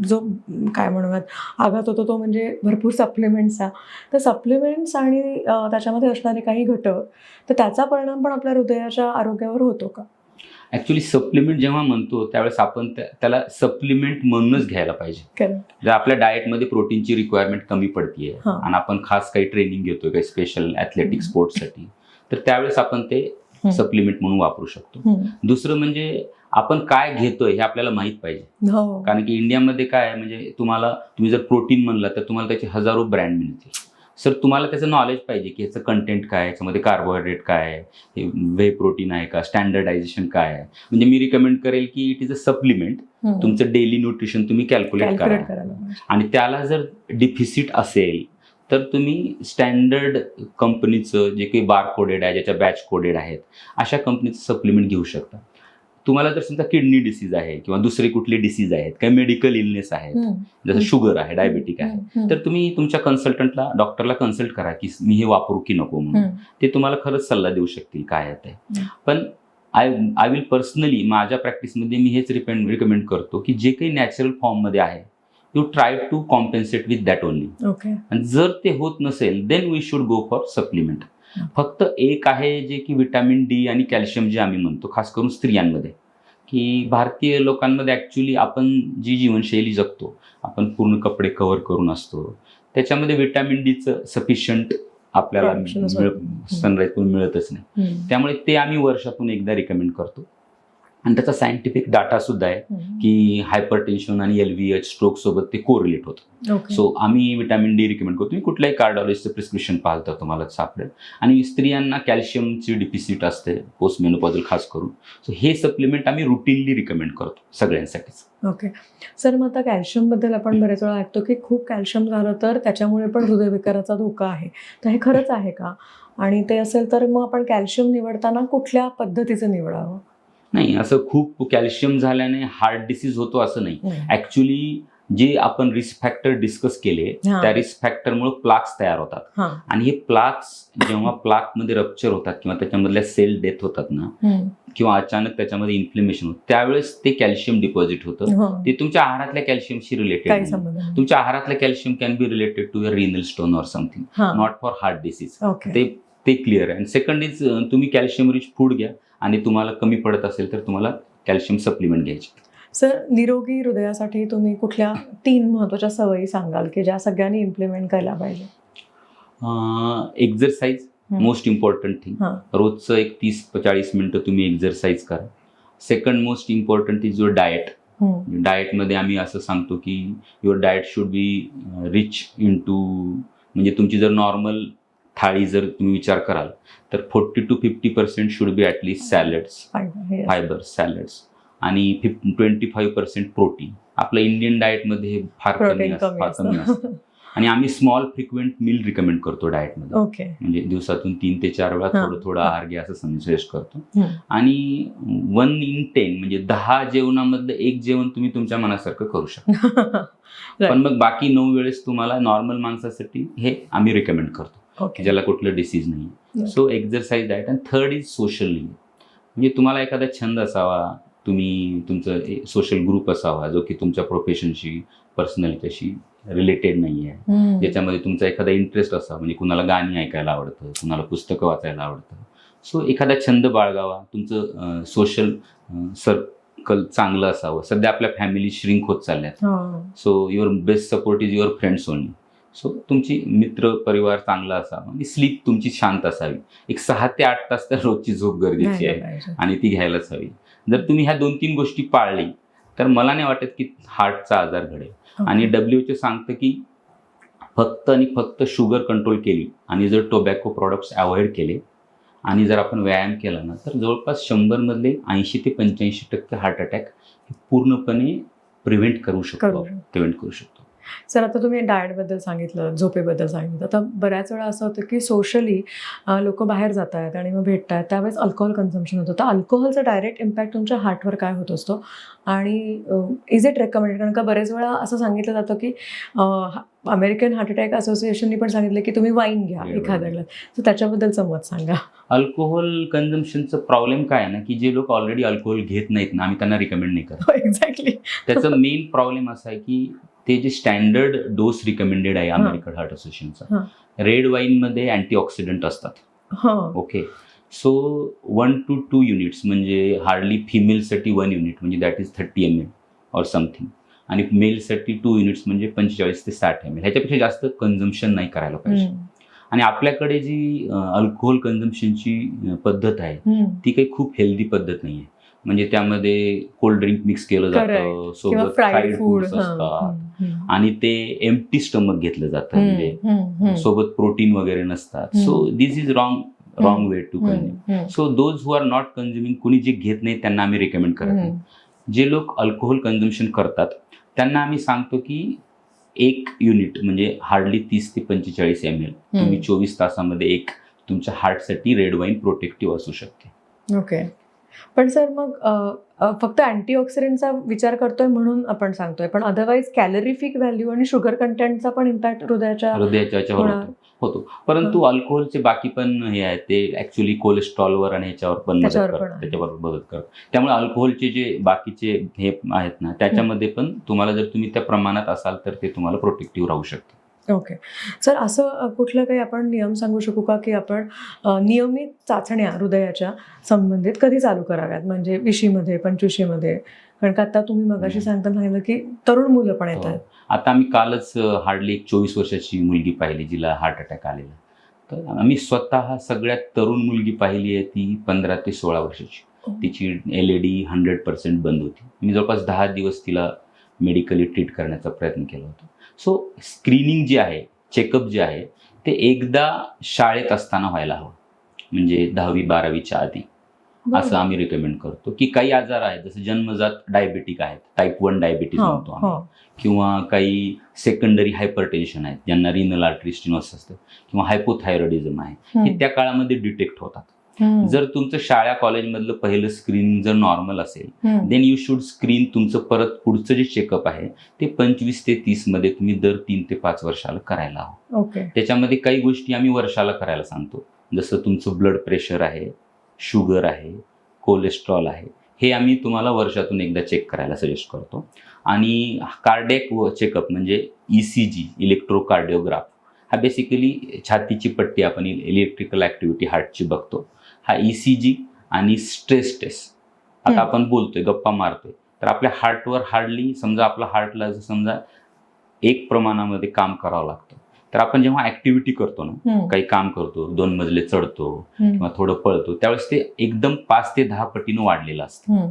जो काय म्हणूयात आघात होतो तो म्हणजे भरपूर सप्लिमेंट्सचा. तर सप्लिमेंट्स आणि त्याच्यामध्ये असणारे काही घटक, तर त्याचा परिणाम पण आपल्या हृदयाच्या आरोग्यावर होतो का?
ॲक्च्युली सप्लिमेंट जेव्हा म्हणतो त्यावेळेस आपण त्याला सप्लिमेंट म्हणूनच घ्यायला पाहिजे.
करेक्ट.
जर आपल्या डाएटमध्ये प्रोटीनची रिक्वायरमेंट कमी पडतीये
हां.
आणि आपण खास काही ट्रेनिंग घेतोय काही स्पेशल ॲथलेटिक स्पोर्ट्ससाठी, तर त्यावेळेस आपण ते सप्लिमेंट म्हणून वापरू शकतो. दुसरं म्हणजे आपण काय घेतोय हे आपल्याला माहीत पाहिजे.
हो.
कारण की इंडियामध्ये काय आहे, म्हणजे तुम्ही जर प्रोटीन म्हणला तर तुम्हाला त्याचे हजारो ब्रँड मिळतील. सर तुम्हाला त्याचं नॉलेज पाहिजे की याचं कंटेंट काय आहे, याच्यामध्ये कार्बोहायड्रेट काय आहे, हे व्हे प्रोटीन आहे का, स्टँडर्डायझेशन काय आहे. म्हणजे मी रिकमेंड करेल की इट इज अ सप्लिमेंट. तुमचं डेली न्यूट्रिशन तुम्ही कॅल्क्युलेट करा
करायला
आणि त्याला जर डिफिसिट असेल तर तुम्ही स्टँडर्ड कंपनीचं जे काही बार कोडेड आहे, ज्याच्या बॅच कोडेड आहेत, अशा कंपनीचं सप्लिमेंट घेऊ शकता. तुम्हाला जर समजा किडनी डिसीज आहे किंवा दुसरे कुठले डिसीज आहेत, काही मेडिकल इलनेस आहेत, जसं शुगर आहे, डायबिटिक आहे, तर तुम्ही तुमच्या कन्सल्टंटला, डॉक्टरला कन्सल्ट करा की मी हे वापरू की नको म्हणून. ते तुम्हाला खरंच सल्ला देऊ शकतील काय आहे ते. पण आय विल पर्सनली माझ्या प्रॅक्टिसमध्ये मी हेच रिकमेंड करतो की जे काही नॅचरल फॉर्ममध्ये आहे you try to compensate with that only.
Okay.
आणि जर ते होत नसेल then we should go for supplement. फक्त एक आहे जे की विटॅमिन डी आणि कॅल्शियम जे आम्ही म्हणतो खास करून स्त्रियांमध्ये, की भारतीय लोकांमध्ये ॲक्च्युली आपण जी जीवनशैली जगतो, आपण पूर्ण कपडे कव्हर करून असतो, त्याच्यामध्ये विटॅमिन डीचं सफिशियंट आपल्याला सनराईजकडून मिळतच नाही. त्यामुळे ते आम्ही वर्षातून एकदा रिकमेंड करतो. आणि त्याचा सायंटिफिक डाटा सुद्धा आहे की हायपरटेन्शन आणि LVH स्ट्रोक सोबत ते कोरिलेट होतं. सो आम्ही विटॅमिन डी रिकमेंड करतो. तुम्ही कुठल्याही कार्डिओलॉजिस्टचं प्रिस्क्रिप्शन पाहाल तर तुम्हाला सापडेल. आणि स्त्रियांना कॅल्शियमची डिफिसिट असते पोस्ट मेनोपॉजल खास करून. सो हे सप्लिमेंट आम्ही रुटीनली रिकमेंड करतो सगळ्यांसाठीच.
ओके. सर, मग आता कॅल्शियमबद्दल आपण बरेच वेळा ऐकतो की खूप कॅल्शियम झालं तर त्याच्यामुळे पण हृदयविकाराचा धोका आहे. तर हे खरंच आहे का? आणि ते असेल तर मग आपण कॅल्शियम निवडताना कुठल्या पद्धतीचं निवडावं?
नाही, असं खूप कॅल्शियम झाल्याने हार्ट डिसीज होतो असं नाही. ॲक्च्युली जे आपण रिस्क फॅक्टर डिस्कस केले त्या रिस्क फॅक्टरमुळे प्लाक्स तयार होतात. आणि हे प्लाक्स जेव्हा प्लाकमध्ये रप्चर होतात किंवा त्याच्यामधल्या सेल डेथ होतात ना, किंवा अचानक त्याच्यामध्ये इन्फ्लेमेशन होतं, त्यावेळेस ते कॅल्शियम डिपॉझिट होतं. ते तुमच्या आहारातल्या कॅल्शियमशी रिलेटेड. तुमच्या आहारातल्या calcium can be related to your renal stone or something, not for heart disease. ते क्लिअर आहे. आणि सेकंड इज तुम्ही कॅल्शियम रिच फूड घ्या आणि तुम्हाला कमी पडत असेल तर तुम्हाला कॅल्शियम सप्लिमेंट घ्यायचे.
सर, निरोगी हृदयासाठी तुम्ही कुठल्या 3 महत्त्वाच्या सवयी सांगाल की ज्या सगळ्यांनी इम्प्लिमेंट करायला पाहिजे?
Exercise most important thing. रोजचं एक 30-40 मिनिटं तुम्ही एक्झरसाइज करा. Second most important is your diet. डाएटमध्ये आम्ही असं सांगतो की your diet should be rich in two, म्हणजे तुमची जर नॉर्मल थाळी जर तुम्ही विचार कराल तर 40 to 50% should be at least salads, fibres, salads, आणि 25% प्रोटीन. आपलं इंडियन डाएटमध्ये फार कमी असतं. आणि आम्ही स्मॉल फ्रिक्वेंट मील रिकमेंड करतो डाएटमध्ये. म्हणजे दिवसातून 3 ते 4 वेळा थोडं आहार घ्या असं सजेस्ट करतो. आणि 1 in 10 म्हणजे 10 जेवणामधलं 1 जेवण तुम्ही तुमच्या मनासारखं करू शकता. पण मग बाकी 9 वेळेस तुम्हाला नॉर्मल माणसासाठी हे आम्ही रिकमेंड करतो ज्याला कुठलं डिसीज नाही. So exercise, diet. आणि थर्ड इज सोशल लिव्हिंग. म्हणजे तुम्हाला एखादा छंद असावा, तुम्ही तुमचं सोशल ग्रुप असावा जो की तुमच्या प्रोफेशनशी, पर्सनॅलिटीशी रिलेटेड नाही आहे, ज्याच्यामध्ये तुमचा एखादा इंटरेस्ट असा, म्हणजे कुणाला गाणी ऐकायला आवडतं, कुणाला पुस्तकं वाचायला आवडतं. सो एखादा छंद बाळगावा, तुमचं सोशल सर्कल चांगलं असावं. सध्या आपल्या फॅमिली श्रिंक होत चालल्यात. So your best support is your friends only. So तुमची मित्र परिवार चांगला असावा आणि स्लीप तुमची शांत असावी. एक 6 ते 8 तास तर रोजची झोप गरजेची आहे आणि ती घ्यायलाच हवी. जर तुम्ही ह्या 2-3 गोष्टी पाळली तर मला नाही वाटत की हार्टचा आजार घडेल. आणि WHO सांगतं की फक्त आणि फक्त शुगर कंट्रोल केली आणि जर टोबॅको प्रॉडक्ट्स अवॉइड केले आणि जर आपण व्यायाम केला ना, तर जवळपास 100 मधले 80 ते 85% हार्ट अटॅक पूर्णपणे प्रिव्हेंट करू शकतो.
सर, आता तुम्ही डाएटबद्दल सांगितलं, झोपेबद्दल सांगितलं. आता बऱ्याच वेळा असं होतं की सोशली लोक बाहेर जात आहेत आणि मग भेटत आहेत, त्यावेळेस अल्कोहोल कन्झम्पशन होतं. तर अल्कोहोलचा डायरेक्ट इम्पॅक्ट तुमच्या हार्टवर काय होत असतो आणि इज इट रेकमेंडेड? कारण का बरेच वेळा असं सांगितलं जातं की अमेरिकन हार्ट अटॅक असोसिएशननी पण सांगितलं की तुम्ही वाईन घ्या एखाद्या ग्लास. तर त्याच्याबद्दलचं मत सांगा.
अल्कोहोल कन्झम्पशनचं प्रॉब्लेम काय आहे ना, की जे लोक ऑलरेडी अल्कोहोल घेत नाहीत ना, आम्ही त्यांना रिकमेंड नाही करत.
एक्झॅक्टली.
त्याचं मेन प्रॉब्लेम असा आहे की ते जे स्टँडर्ड डोस रिकमेंडेड आहे अमेरिकन हार्ट असोसिएशनचा, रेड वाईनमध्ये अँटीऑक्सिडंट असतात. ओके. सो 1 to 2 युनिट्स म्हणजे हार्डली फिमेलसाठी 1 युनिट म्हणजे that is 30 ml or something, आणि मेलसाठी 2 युनिट्स म्हणजे 45 ते 60 ml. ह्याच्यापेक्षा जास्त कन्झम्पशन नाही करायला पाहिजे. आणि आपल्याकडे जी अल्कोहोल कन्झम्पशनची पद्धत आहे ती काही खूप हेल्दी पद्धत नाही आहे. म्हणजे त्यामध्ये कोल्ड ड्रिंक मिक्स केलं जातं, सोबत फ्राईड फूड्स असतात आणि ते एम्प्टी स्टमक घेतलं जातं, म्हणजे सोबत प्रोटीन वगैरे नसतात. So this is wrong way to consume. So those who are not consuming, कुणी जे घेत नाही त्यांना आम्ही रिकमेंड करत नाही. जे लोक अल्कोहोल कन्झम्पशन करतात त्यांना आम्ही सांगतो की 1 युनिट म्हणजे हार्डली 30 ते 45 ml तुम्ही 24 तासामध्ये एक तुमच्या हार्टसाठी रेड वाईन प्रोटेक्टिव्ह असू शकते.
ओके. पण सर, मग फक्त अँटीऑक्सिडंटचा विचार करतोय म्हणून आपण सांगतोय, पण अदरवाईज कॅलरीफिक व्हॅल्यू आणि शुगर कंटेंटचा पण इम्पॅक्ट हृदयाच्या
होतो. परंतु अल्कोहोलचे बाकी पण हे आहेत, ते ऍक्च्युली कोलेस्ट्रॉलवर आणि ह्याच्यावर पण त्याच्यावर मदत करतात. त्यामुळे अल्कोहोलचे जे बाकीचे हे आहेत ना, त्याच्यामध्ये पण तुम्हाला जर तुम्ही त्या प्रमाणात असाल तर ते तुम्हाला प्रोटेक्टिव्ह राहू शकतं.
ओके. सर, असं कुठलं काही आपण नियम सांगू शकू का की आपण नियमित चाचण्या हृदयाच्या संबंधित कधी चालू कराव्यात, म्हणजे 20मध्ये 25मध्ये? कारण का आता तुम्ही मगाशी सांगितलं की तरुण मुलं पण येतात.
आता आम्ही कालच हार्डली एक 24 वर्षाची मुलगी पाहिली जिला हार्ट अटॅक आलेला. तर आम्ही स्वतः सगळ्यात तरुण मुलगी पाहिली आहे, ती 15 ते 16 वर्षाची. तिची LED 100% बंद होती. मी जवळपास 10 दिवस तिला मेडिकली ट्रीट करण्याचा प्रयत्न केला होता. सो स्क्रीनिंग जे आहे, चेकअप जे आहे, ते एकदा शाळेत असताना व्हायला हवं, म्हणजे 10वी-12वीच्या आधी, असं आम्ही रिकमेंड करतो. की काही आजार आहेत जसं जन्मजात डायबेटिक आहेत, टाईप 1 डायबिटीज म्हणतो आम्ही, किंवा काही सेकंडरी हायपरटेन्शन आहेत ज्यांना रिनल आर्टरी स्टेनोसिस असतं, किंवा हायपोथायरॉइडिझम आहे, हे त्या काळामध्ये डिटेक्ट होतात. जर तुमचं शाळा कॉलेजमधलं पहिलं स्क्रीन जर नॉर्मल असेल, देन यू शुड स्क्रीन तुमचं परत पुढचं जे चेकअप आहे ते 25 ते 30 मध्ये तुम्ही दर 3 ते 5 वर्षाला करायला हवं. त्याच्यामध्ये काही गोष्टी आम्ही वर्षाला करायला सांगतो, जसं तुमचं ब्लड प्रेशर आहे, शुगर आहे, कोलेस्ट्रॉल आहे, हे आम्ही तुम्हाला वर्षातून एकदा चेक करायला सजेस्ट करतो. आणि कार्डियक चेकअप म्हणजे ECG, इलेक्ट्रोकार्डिओग्राफ, हा बेसिकली छातीची पट्टी आपण इलेक्ट्रिकल ऍक्टिव्हिटी हार्टची बघतो. हा ECG आणि स्ट्रेस टेस्ट. आता आपण बोलतोय, गप्पा मारतोय, तर आपल्या हार्टवर हार्डली समजा आपल्या हार्टला समजा 1 प्रमाणामध्ये काम करावं लागतं. तर आपण जेव्हा ऍक्टिव्हिटी करतो ना, काही काम करतो, 2 मजले चढतो किंवा थोडं पळतो, त्यावेळेस ते एकदम 5 ते 10 पटीनं वाढलेलं असतं.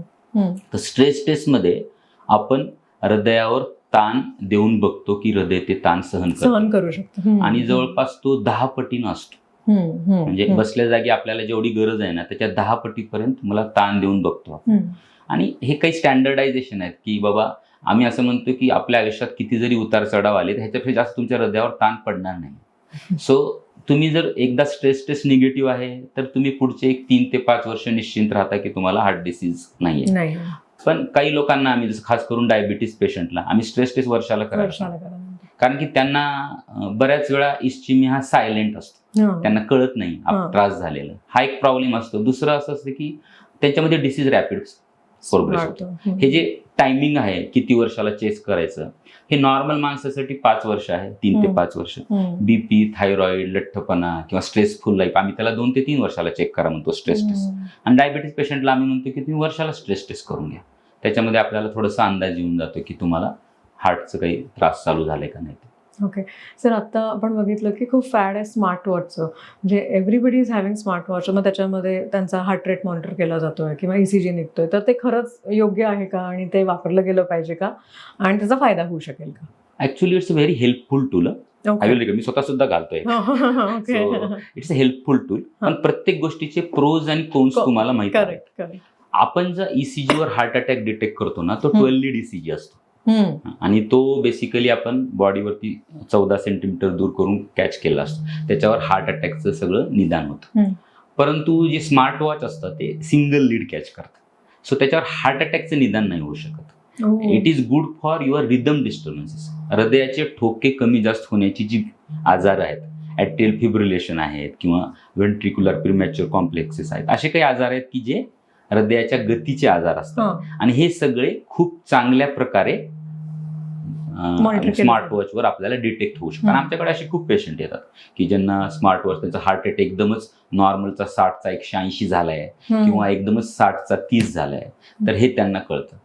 तर स्ट्रेस टेस्टमध्ये आपण हृदयावर ताण देऊन बघतो की हृदय ते ताण सहन करू शकतो, आणि जवळपास तो 10 पटीनं असतो. म्हणजे बसल्या जागी आपल्याला जेवढी गरज आहे ना, त्याच्या 10 पटीपर्यंत मला ताण देऊन बघतो आपण. आणि हे काही स्टँडर्डायझेशन आहेत की बाबा आम्ही असं म्हणतो की आपल्या आयुष्यात किती जरी उतार चढाव आले तर ह्याच्यापेक्षा जास्त तुमच्या हृदयावर ताण पडणार नाही. सो तुम्ही जर एकदा स्ट्रेस टेस्ट निगेटिव्ह आहे तर तुम्ही पुढचे एक 3 ते 5 वर्ष निश्चिंत राहता की तुम्हाला हार्ट डिसीज नाहीये. पण काही लोकांना आम्ही, जसं खास करून डायबिटीस पेशंटला, आम्ही स्ट्रेस टेस्ट वर्षाला करायला, कारण की त्यांना बऱ्याच वेळा इस्चिमिया हा सायलेंट असतो, त्यांना कळत नाही त्रास झालेला, हा एक प्रॉब्लेम असतो. दुसरं असं असतं की त्यांच्यामध्ये डिसीज रॅपिड प्रोग्रेस होतो. हे जे टायमिंग आहे किती वर्षाला चेक करायचं, हे नॉर्मल माणसासाठी 5 वर्ष आहे, 3 ते 5 वर्ष. बीपी, थायरॉइड, लठ्ठपणा किंवा स्ट्रेसफुल लाईफ आम्ही त्याला 2 ते 3 वर्षाला चेक करा म्हणतो, स्ट्रेस टेस्ट. आणि डायबिटीस पेशंटला आम्ही म्हणतो की तुम्ही वर्षाला स्ट्रेस टेस्ट करून घ्या. त्याच्यामध्ये आपल्याला थोडासा अंदाज येऊन जातो की तुम्हाला हार्टचं काही त्रास चालू झालाय का नाही.
ओके सर, आता आपण बघितलं की खूप फॅड आहे स्मार्ट वॉचचं, म्हणजे everybody is having smart watch. मग त्याच्यामध्ये त्यांचा हार्ट रेट मॉनिटर केला जातोय किंवा ECG निघतोय, तर ते खरंच योग्य आहे का आणि ते वापरलं गेलं पाहिजे का आणि त्याचा फायदा होऊ शकेल का?
Actually it's a very helpful tool. मी स्वतः सुद्धा घालतोय. It's a helpful tool. पण प्रत्येक गोष्टीचे प्रोज आणि कोन्स तुम्हाला माहिती आहे.
करेक्ट.
आपण जर ECG वर हार्ट अटॅक डिटेक्ट करतो ना, तो 12 लीड ECG असतो आणि तो बेसिकली आपण बॉडीवरती 14 सेंटीमीटर दूर करून कॅच केला असतो. त्याच्यावर हार्ट अटॅकचं सगळं निदान होतं. परंतु जे स्मार्ट वॉच असतं ते सिंगल लीड कॅच करतात, सो त्याच्यावर हार्ट अटॅकचं निदान नाही होऊ शकत. It is good for your rhythm disturbances. हृदयाचे ठोके कमी जास्त होण्याची जी आजार आहेत, ॲट्रियल फिब्रिलेशन आहेत किंवा व्हेंट्रिक्युलर प्रीमॅच्युअर कॉम्प्लेक्सेस आहेत, असे काही आजार आहेत की जे हृदयाच्या गतीचे आजार असतात. आणि हे सगळे खूप चांगल्या प्रकारे स्मार्ट वॉचवर आपल्याला डिटेक्ट होऊ शकतात. आमच्याकडे असे खूप पेशंट येतात की ज्यांना स्मार्ट वॉच, त्यांचा हार्ट रेट एकदमच नॉर्मलचा 60चा 180 झालाय किंवा एकदमच 60चा 30 झालाय, तर हे त्यांना कळतं.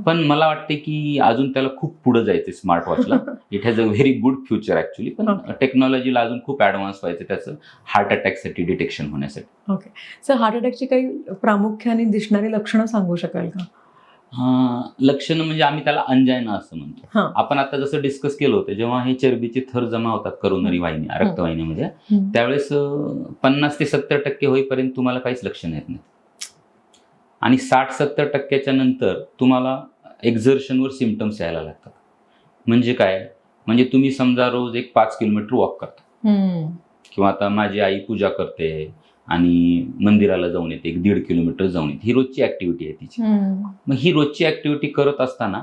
पण मला वाटते की अजून त्याला खूप पुढे जायचं स्मार्ट वॉचला. It has a very good future actually, पण टेक्नॉलॉजीला अजून खूप ऍडव्हान्स व्हायचं त्याचं हार्ट अटॅकसाठी डिटेक्शन होण्यासाठी.
ओके सर, हार्ट अटॅकची काही प्रामुख्याने दिसणारी लक्षणं सांगू शकाल का?
लक्षणं म्हणजे आम्ही त्याला अंजायना असं म्हणतो. आपण आता जसं डिस्कस केलं होतं, जेव्हा हे चरबीचे थर जमा होतात करोनरी वाहिनी, रक्तवाहिन्यामध्ये, त्यावेळेस 50 ते 70% होईपर्यंत तुम्हाला काहीच लक्षण येत नाही. आणि 60-70% नंतर तुम्हाला एक्झर्शनवर सिम्पटम्स यायला लागतात. म्हणजे काय, म्हणजे तुम्ही समजा रोज 5 किलोमीटर वॉक करता किंवा आता माझी आई पूजा करते आणि मंदिराला जाऊन येते, 1.5 किलोमीटर जाऊन येते, ही रोजची ऍक्टिव्हिटी आहे तिची. मग ही रोजची ऍक्टिव्हिटी करत असताना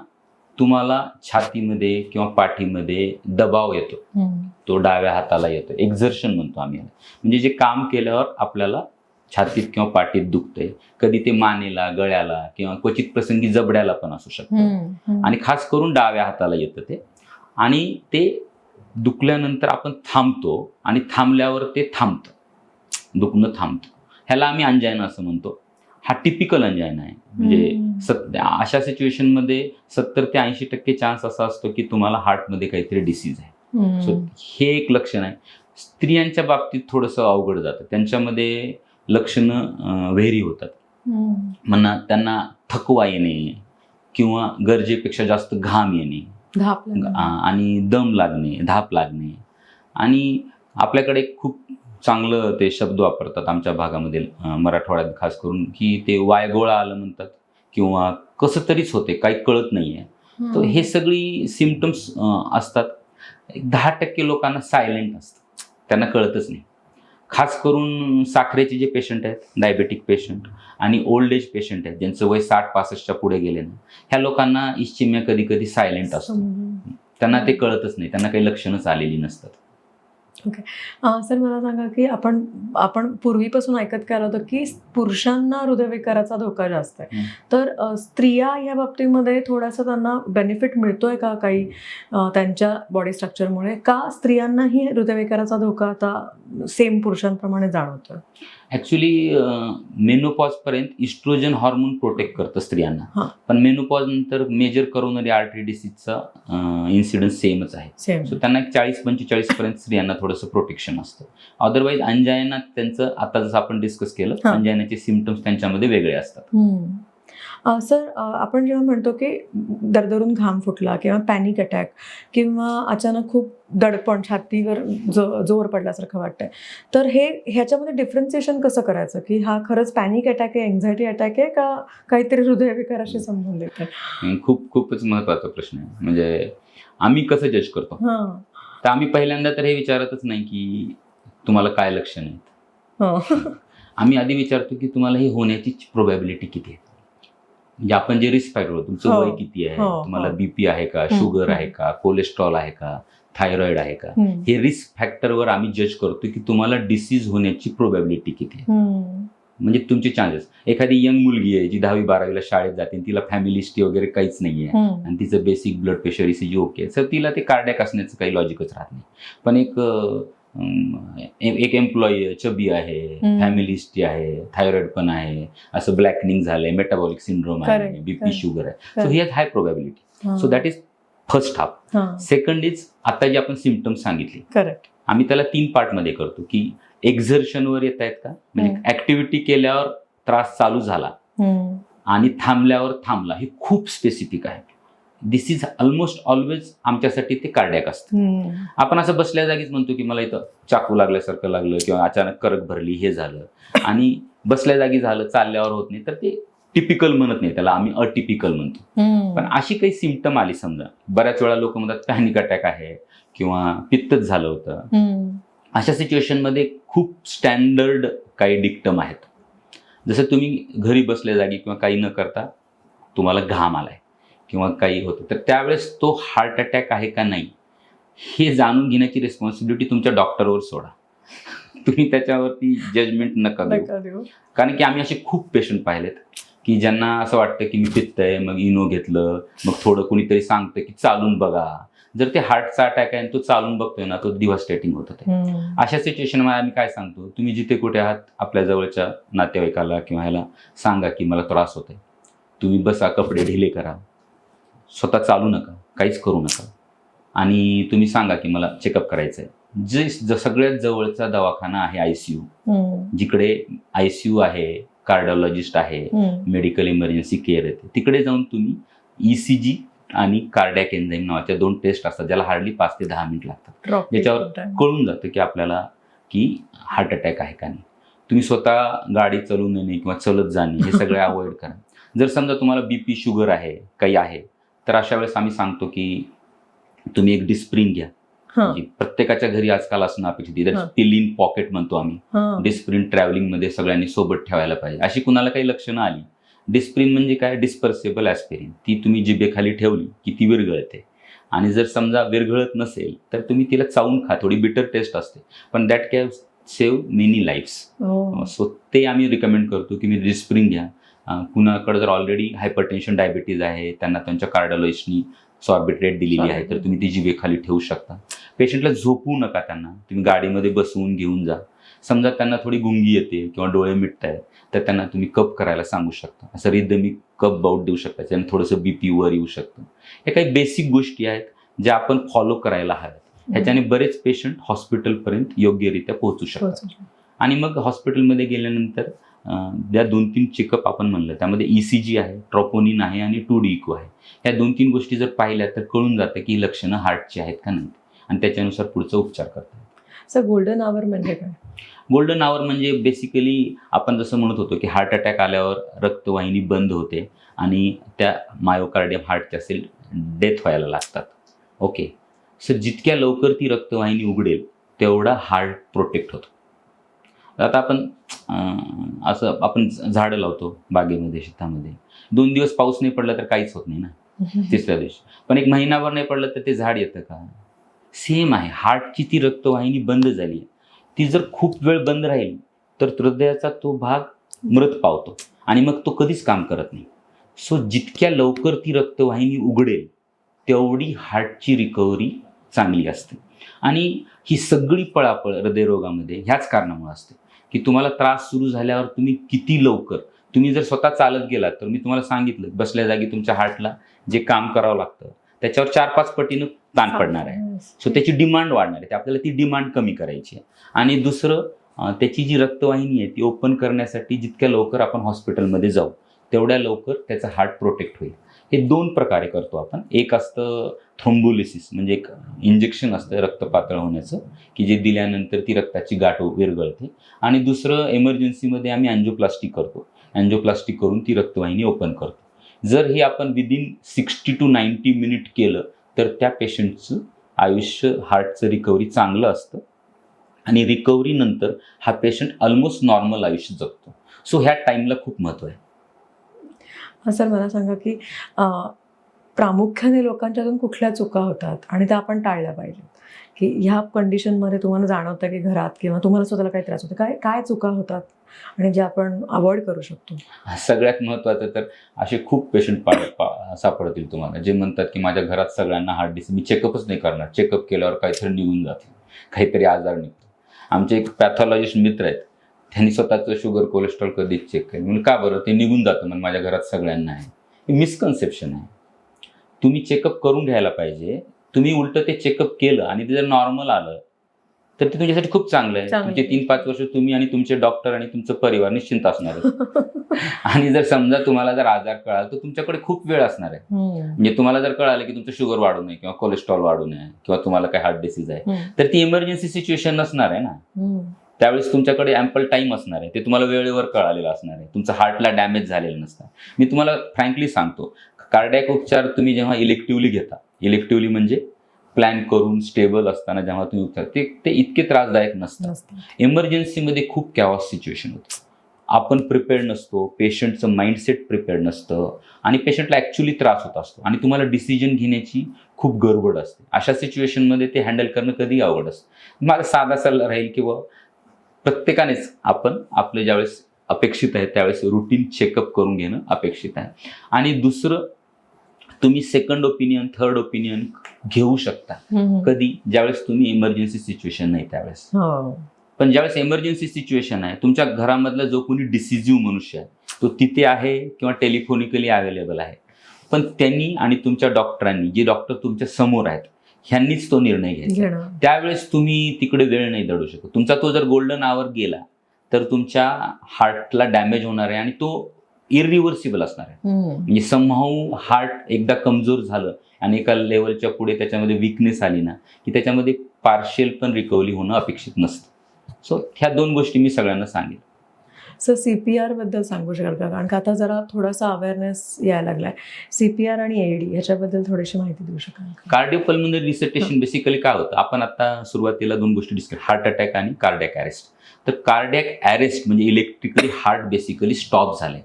तुम्हाला छातीमध्ये किंवा पाठीमध्ये दबाव येतो, तो डाव्या हाताला येतो, एक्झर्शन म्हणतो आम्ही. म्हणजे जे काम केल्यावर आपल्याला छातीत किंवा पाठीत दुखते, कधी ते मानेला, गळ्याला किंवा क्वचित प्रसंगी जबड्याला पण असू शकतं. आणि खास करून डाव्या हाताला येतं ते. आणि ते दुखल्यानंतर आपण थांबतो आणि थांबल्यावर ते थांबतं, दुखणं थांबतं. ह्याला आम्ही अंजायना असं म्हणतो. हा टिपिकल अंजायना आहे. म्हणजे अशा सिच्युएशनमध्ये 70 ते 80% चान्स असा असतो की तुम्हाला हार्टमध्ये काहीतरी डिसीज आहे. सो हे एक लक्षण आहे. स्त्रियांच्या बाबतीत थोडंसं अवघड जातं, त्यांच्यामध्ये लक्षणं व्हेरी होतात. म्हणा त्यांना थकवा येणे किंवा गरजेपेक्षा जास्त घाम येणे आणि दम लागणे, धाप लागणे. आणि आपल्याकडे खूप चांगलं ते शब्द वापरतात आमच्या भागामध्ये, मराठवाड्यात खास करून, की ते वायगोळा आलं म्हणतात किंवा कसं तरीच होते, काही कळत नाहीये. तर हे सगळी सिम्पटम्स असतात. 10% लोकांना सायलेंट असतं, त्यांना कळतच नाही. खास करून साखरेचे जे पेशंट आहेत, डायबेटिक पेशंट आणि ओल्ड एज पेशंट आहेत, ज्यांचं वय 60-65च्या पुढे गेले ना, ह्या लोकांना इश्चिमिया कधी कधी सायलेंट असतो, त्यांना ते कळतच नाही, त्यांना काही लक्षणच आलेली नसतात.
ओके सर, मला सांगा की आपण पूर्वीपासून ऐकत काय होतं की पुरुषांना हृदयविकाराचा धोका जास्त आहे, तर स्त्रिया या बाबतीमध्ये थोडासा त्यांना बेनिफिट मिळतोय का काही त्यांच्या बॉडी स्ट्रक्चरमुळे, का स्त्रियांनाही हृदयविकाराचा धोका आता सेम पुरुषांप्रमाणे जाणवतोय?
ऍक्च्युली मेनोपॉज पर्यंत इस्ट्रोजन हॉर्मोन प्रोटेक्ट करतं स्त्रियांना, पण मेनोपॉज नंतर मेजर करोनरी आर्टरी डिसीजचा इन्सिडन्स सेमच आहे. सो त्यांना 40-45 पर्यंत स्त्रियांना थोडंसं प्रोटेक्शन असतं. अदरवाईज अंजायना त्यांचं, आता जसं आपण डिस्कस केलं, अंजायनाचे सिम्पटम्स त्यांच्यामध्ये वेगळे असतात.
सर, आपण जेव्हा म्हणतो की दरदरून घाम फुटला किंवा पॅनिक अटॅक किंवा अचानक खूप दडपण, छातीवर जोर पडल्यासारखं वाटतंय, तर ह्याच्यामध्ये डिफरन्सिएशन कसं करायचं की हा खरंच पॅनिक अटॅक आहे, एन्झायटी अटॅक आहे का काहीतरी हृदयविकाराशी संबंधित आहे?
खूपच महत्त्वाचा प्रश्न आहे. म्हणजे आम्ही कसं जज करतो, तर आम्ही पहिल्यांदा तर हे विचारतच नाही की तुम्हाला काय लक्षण आहेत. आम्ही आधी विचारतो की तुम्हाला हे होण्याची प्रोबॅबिलिटी किती आहे. म्हणजे आपण जे रिस्क फॅक्टर, तुमचं वय किती आहे, तुम्हाला बीपी आहे का, शुगर आहे का, कोलेस्ट्रॉल आहे का, थायरॉइड आहे का, हे रिस्क फॅक्टरवर आम्ही जज करतो की तुम्हाला डिसीज होण्याची प्रोबॅबिलिटी किती आहे. म्हणजे तुमचे चान्सेस. एखादी यंग मुलगी आहे जी 10वी-12वीला शाळेत जाते, तिला फॅमिली हिस्ट्री वगैरे काहीच नाहीये आणि तिचं basic blood pressure ECG okay, तर तिला ते कार्डियाक असण्याचं काही लॉजिकच राहत नाही. पण एक एम्प्लॉई आहे, चबी आहे, फॅमिली हिस्ट्री आहे, थायरॉइड पण आहे, असं ब्लॅकनिंग झालंय, मेटाबॉलिक सिंड्रोम आहे, बीपी शुगर आहे, so he has high probability. So that is first half. Second is आता जे आपण सिम्पटम्स सांगितले,
करेक्ट,
आम्ही त्याला 3 पार्टमध्ये करतो की एक्झर्शनवर येत आहेत का, म्हणजे ऍक्टिव्हिटी केल्यावर त्रास चालू झाला आणि थांबल्यावर थांबला, हे खूप स्पेसिफिक आहे. दिस इज ऑलमोस्ट ऑलवेज आमच्यासाठी ते कार्डियाक असतं. आपण असं बसल्या जागीच म्हणतो की मला इथं चाकू लागल्यासारखं लागलं किंवा अचानक करक भरली, हे झालं आणि बसल्या जागी झालं, चालल्यावर होत नाही, तर ते टिपिकल म्हणत नाही, त्याला आम्ही अटिपिकल म्हणतो. पण अशी काही सिम्पटम आली समजा, बऱ्याच वेळा लोक म्हणतात पॅनिक अटॅक आहे किंवा पित्तच झालं होतं, अशा सिच्युएशनमध्ये खूप स्टँडर्ड काही डिक्टम आहेत. जसं तुम्ही घरी बसल्या जागी किंवा काही न करता तुम्हाला घाम आलाय किंवा काही होतं, तर त्यावेळेस तो हार्ट अटॅक आहे का नाही हे जाणून घेण्याची रिस्पॉन्सिबिलिटी तुमच्या डॉक्टरवर सोडा. तुम्ही त्याच्यावरती जजमेंट नका देऊ. कारण की आम्ही असे खूप पेशंट पाहिलेत की ज्यांना असं वाटतं की मी पित्त आहे, मग इनो घेतलं, मग थोडं कुणीतरी सांगतं की चालून बघा. जर ते हार्टचा अटॅक आहे आणि तो चालून बघतोय ना, तो डिव्हास्टेटिंग होतं ते. अशा सिच्युएशनमध्ये आम्ही काय सांगतो, तुम्ही जिथे कुठे आहात आपल्या जवळच्या नातेवाईकाला किंवा ह्याला सांगा की मला त्रास होतोय, तुम्ही बसा, कपडे ढिले करा, स्वतः चालू नका, काहीच करू नका आणि तुम्ही सांगा की मला चेकअप करायचं आहे. जे सगळ्यात जवळचा दवाखाना आहे ICU, जिकडे ICU आहे, कार्डिओलॉजिस्ट आहे, मेडिकल इमर्जन्सी केअर येते, तिकडे जाऊन तुम्ही ECG आणि कार्डियाक एन्झाईम नावाच्या 2 टेस्ट असतात, ज्याला हार्डली 5 ते 10 मिनिट लागतात. ज्याच्यावर कळून जातं की आपल्याला की हार्ट अटॅक आहे का नाही. तुम्ही स्वतः गाडी चालू नये किंवा चलत जाणे हे सगळं अवॉइड करा. जर समजा तुम्हाला BP शुगर आहे, काही आहे, तर अशा वेळेस आम्ही सांगतो की तुम्ही एक डिस्प्रिन घ्या. प्रत्येकाच्या घरी आजकाल असणं अपेक्षित आहे. पिल इन पॉकेट म्हणतो आम्ही. डिस्प्रिन ट्रॅव्हलिंगमध्ये सगळ्यांनी सोबत ठेवायला पाहिजे. अशी कुणाला काही लक्षणं आली, डिस्प्रिन म्हणजे काय, डिस्पर्सेबल ॲस्पिरिन, ती तुम्ही जिभेखाली ठेवली की ती विरघळते. आणि जर समजा विरघळत नसेल तर तुम्ही तिला चावून खा, थोडी बिटर टेस्ट असते, पण that can save many lives. So ते आम्ही रिकमेंड करतो की मी डिस्प्रिन घ्या. कुणाकडे जर ऑलरेडी हायपरटेन्शन, डायबिटीज आहे, त्यांना त्यांच्या कार्डिओलॉजिस्टनी सॉर्बिट्रेट दिलेली आहे, तर तुम्ही ती जिभेखाली ठेवू शकता. पेशंटला झोपवू नका, त्यांना तुम्ही गाडीमध्ये बसवून घेऊन जा. समजा त्यांना थोडी गुंगी येते किंवा डोळे मिटत आहे, तर त्यांना तुम्ही कप करायला सांगू शकता. असं रिदमिक कप बाउट देऊ शकता, त्याने थोडंसं BP वर येऊ शकतं. हे काही बेसिक गोष्टी आहेत ज्या आपण फॉलो करायला हव्यात. ह्याच्याने बरेच पेशंट हॉस्पिटलपर्यंत योग्यरित्या पोहोचू शकतात. आणि मग हॉस्पिटलमध्ये गेल्यानंतर ज्या 2-3 चेकअप आपण म्हणलं, त्यामध्ये ECG आहे, ट्रोपोनिन आहे आणि 2D इको आहे. ह्या 2-3 गोष्टी जर पाहिल्या तर कळून जातं की लक्षणं हार्टची आहेत का नाही आणि त्याच्यानुसार पुढचा उपचार करतात.
सर, गोल्डन आवर म्हणजे काय?
गोल्डन आवर म्हणजे बेसिकली आपण जसं म्हणत होतो की हार्ट अटॅक आल्यावर रक्तवाहिनी बंद होते आणि त्या मायोकार्डियम हार्टच्या सेल डेथ व्हायला लागतात. ओके, सर जितक्या लवकर ती रक्तवाहिनी उघडेल तेवढा हार्ट प्रोटेक्ट होतो. आता आपण आपण झाडं लावतो बागेमध्ये, शेतामध्ये, 2 दिवस पाऊस नाही पडला तर काहीच होत नाही ना, तिसऱ्या दिवशी. पण 1 महिनाभर नाही पडलं तर ते झाड येतं का? सेम आहे, हार्टची ती रक्तवाहिनी बंद झाली, ती जर खूप वेळ बंद राहील तर हृदयाचा तो भाग मृत पावतो आणि मग तो कधीच काम करत नाही. सो जितक्या लवकर ती रक्तवाहिनी उघडेल तेवढी हार्टची रिकव्हरी चांगली असते. आणि ही सगळी पळापळ हृदयरोगामध्ये ह्याच कारणामुळे असते की तुम्हाला त्रास सुरू झाल्यावर तुम्ही किती लवकर, तुम्ही जर स्वतः चालत गेलात तर मी तुम्हाला सांगितलं बसल्या जागी तुमच्या हार्टला जे काम करावं लागतं त्याच्यावर 4-5 पटीनं ताण पडणार आहे. सो त्याची डिमांड वाढणार आहे, आपल्याला ती डिमांड कमी करायची आहे. आणि दुसरं, त्याची जी रक्तवाहिनी आहे ती ओपन करण्यासाठी जितक्या लवकर आपण हॉस्पिटलमध्ये जाऊ तेवढ्या लवकर त्याचा हार्ट प्रोटेक्ट होईल. हे 2 प्रकारे करतो आपण. एक असतं थ्रोम्बोलिसिस, म्हणजे एक इंजेक्शन असतं रक्त पातळ होण्याचं की जे दिल्यानंतर ती रक्ताची गाठ विरघळते. आणि दुसरं, एमर्जन्सीमध्ये आम्ही अँजिओप्लास्टी करतो. अँजिओप्लास्टी करून ती रक्तवाहिनी ओपन करतो. जर हे आपण विदिन 60 to 90 मिनिट केलं तर त्या पेशंटचं आयुष्य, हार्टचं रिकव्हरी चांगलं असतं आणि रिकव्हरी नंतर हा पेशंट ऑलमोस्ट नॉर्मल आयुष्य जगतो. सो ह्या टाईमला खूप महत्त्व आहे.
सर, मला सांगा की प्रामुख्याने लोकांच्यातून कुठल्या चुका होतात आणि त्या आपण टाळल्या पाहिजेत, की ह्या कंडिशनमध्ये तुम्हाला जाणवतं की घरात किंवा तुम्हाला स्वतःला काही त्रास होतो, काय काय चुका होतात आणि जे आपण अवॉइड करू शकतो?
सगळ्यात महत्त्वाचं तर असे खूप पेशंट सापडतील तुम्हाला जे म्हणतात की माझ्या घरात सगळ्यांना हार्ट डिसीज, मी चेकअपच नाही करणार, चेकअप केल्यावर काहीतरी निघून जाते, काहीतरी आजार निघतो. आमचे एक पॅथॉलॉजिस्ट मित्र आहेत, त्यांनी स्वतःचं शुगर कोलेस्ट्रॉल कधीच चेक केलं. म्हणून का बरं, ते निघून जातं म्हणून माझ्या घरात सगळ्यांना आहे. हे मिसकन्सेप्शन आहे. तुम्ही चेकअप करून घ्यायला पाहिजे. तुम्ही उलटं ते चेकअप केलं आणि ते जर नॉर्मल आलं तर ते तुमच्यासाठी खूप चांगलं आहे. तुमचे 3-5 वर्ष तुम्ही आणि तुमचे डॉक्टर आणि तुमचं परिवार निश्चिंत असणार आहे. आणि जर समजा तुम्हाला जर आजार कळाला तर तुमच्याकडे खूप वेळ असणार आहे. म्हणजे तुम्हाला जर कळालं की तुमचं शुगर वाढू नये किंवा कोलेस्ट्रॉल वाढू नये किंवा तुम्हाला काही हार्ट डिसीज आहे तर ती इमर्जन्सी सिच्युएशन नसणार आहे ना. त्यावेळेस तुमच्याकडे ॲम्पल टाइम असणार आहे, ते तुम्हाला वेळेवर कळालेलं असणार आहे, तुमचं हार्टला डॅमेज झालेलं नसतं. मी तुम्हाला फ्रँकली सांगतो, कार्डियाक उपचार तुम्ही जेव्हा इलेक्टिव्हली घेता, इलेक्टिव्हली म्हणजे प्लॅन करून स्टेबल असताना जेव्हा तुम्ही उपचार, ते इतके त्रासदायक नसतं. इमर्जन्सीमध्ये खूप कॅओस सिच्युएशन होतं, आपण प्रिपेअर्ड नसतो, पेशंटचं माइंडसेट प्रिपेअर्ड नसतं आणि पेशंटला ॲक्च्युली त्रास होत असतो आणि तुम्हाला डिसिजन घेण्याची खूप गडबड असते. अशा सिच्युएशनमध्ये ते हँडल करणं कधी अवघड असतं. माझा साधा सल्ला राहील की प्रत्येकानेच आपण आपले ज्यावेळेस अपेक्षित आहे त्यावेळेस रुटीन चेकअप करून घेणं अपेक्षित आहे. आणि दुसरं, तुम्ही सेकंड ओपिनियन, थर्ड ओपिनियन घेऊ शकता. कधी, ज्यावेळेस तुम्ही इमर्जन्सी सिच्युएशन नाही त्यावेळेस. पण ज्यावेळेस इमर्जन्सी सिच्युएशन आहे, तुमच्या घरामधला जो कोणी डिसिजिव्ह मनुष्य आहे तो तिथे आहे किंवा टेलिफोनिकली अवेलेबल आहे, पण त्यांनी आणि तुमच्या डॉक्टरांनी, जे डॉक्टर तुमच्या समोर आहेत, ह्यांनीच तो निर्णय घ्यायचा. त्यावेळेस तुम्ही तिकडे वेळ नाही दडू शकत. तुमचा तो जर गोल्डन आवर गेला तर तुमच्या हार्टला डॅमेज होणार आहे आणि तो इरिव्हर्सिबल असणार आहे. म्हणजे समहाऊ हार्ट एकदा कमजोर झालं आणि एका लेवलच्या पुढे त्याच्यामध्ये वीकनेस आली ना की त्याच्यामध्ये पार्शियल पण रिकव्हरी होणं अपेक्षित नसतं. सो ह्या 2 गोष्टी मी सगळ्यांना सांगेन.
सर, CPR बद्दल सांगू शकाल का? कारण का आता जरा थोडासा अवेअरनेस यायला लागलाय. CPR आणि AED ह्याच्याबद्दल थोडीशी माहिती देऊ शकाल का?
कार्डिओपल्मोनरी रिससिटेशन बेसिकली काय होतं, आपण आता सुरुवातीला 2 गोष्टी डिस्कस, हार्ट अटॅक आणि कार्डियाक अरेस्ट. तर कार्डियाक अरेस्ट म्हणजे इलेक्ट्रिकली हार्ट बेसिकली स्टॉप झाले,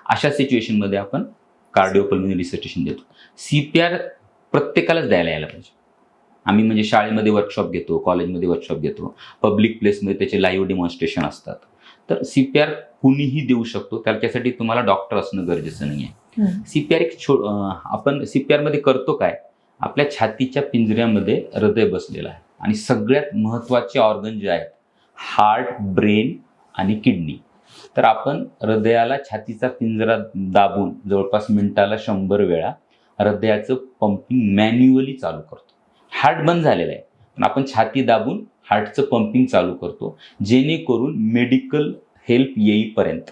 अशा सिच्युएशनमध्ये आपण कार्डिओपल्मोनरी रिससिटेशन देतो. CPR प्रत्येकालाच द्यायला यायला पाहिजे. आम्ही म्हणजे शाळेमध्ये वर्कशॉप घेतो, कॉलेजमध्ये वर्कशॉप घेतो, पब्लिक प्लेसमध्ये त्याचे लाईव्ह डेमॉन्स्ट्रेशन असतात. तर CPR कुणीही देऊ शकतो, त्याच्यासाठी तुम्हाला डॉक्टर असणं गरजेचं नाही आहे. CPR आपण CPR मध्ये करतो काय, आपल्या छातीच्या पिंजऱ्यामध्ये हृदय बसलेलं आहे आणि सगळ्यात महत्त्वाचे ऑर्गन जे आहेत, हार्ट, ब्रेन आणि किडनी. तर आपण हृदयाला छातीचा पिंजरा दाबून जवळपास मिनिटाला 100 वेळा हृदयाचं पंपिंग मॅन्युअली चालू करतो. हार्ट बंद झालेलं आहे पण आपण छाती दाबून हार्टचं पंपिंग चालू करतो, जेणेकरून मेडिकल हेल्प येईपर्यंत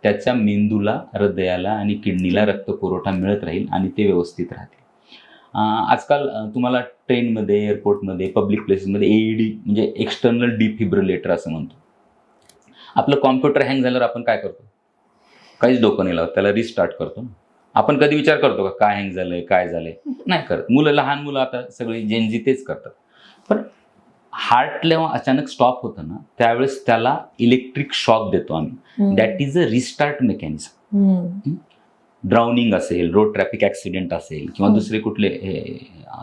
त्याच्या मेंदूला, हृदयाला आणि किडनीला रक्तपुरवठा मिळत राहील आणि ते व्यवस्थित राहतील. आजकाल तुम्हाला ट्रेनमध्ये, एअरपोर्टमध्ये, पब्लिक प्लेसेसमध्ये AED म्हणजे एक्सटर्नल डिफिब्रिलेटर असं म्हणतो. आपलं कॉम्प्युटर हँग झाल्यावर आपण काय करतो, काहीच डोकं नाही लावत, त्याला रिस्टार्ट करतो. आपण कधी विचार करतो का काय हँग झालंय, काय झालंय? नाही करत. लहान मुलं आता सगळे जेनझी तेच करतात. पण हार्ट जेव्हा अचानक स्टॉप होतं ना त्यावेळेस त्याला इलेक्ट्रिक शॉक देतो आम्ही. That is a restart mechanism. Drowning असेल, रोड ट्रॅफिक ॲक्सिडेंट असेल किंवा दुसरे कुठले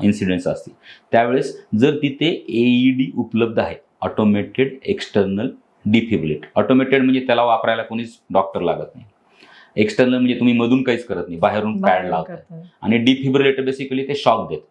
इन्सिडेंट्स असतील, त्यावेळेस जर तिथे AED उपलब्ध आहे, ऑटोमेटेड एक्सटर्नल डिफिब्रिलेटर. ऑटोमेटेड म्हणजे त्याला वापरायला कोणीच डॉक्टर लागत नाही. एक्सटर्नल म्हणजे तुम्ही मधून काहीच करत नाही, बाहेरून पॅड लावतात. आणि डिफिब्रिलेटर बेसिकली ते शॉक देतो.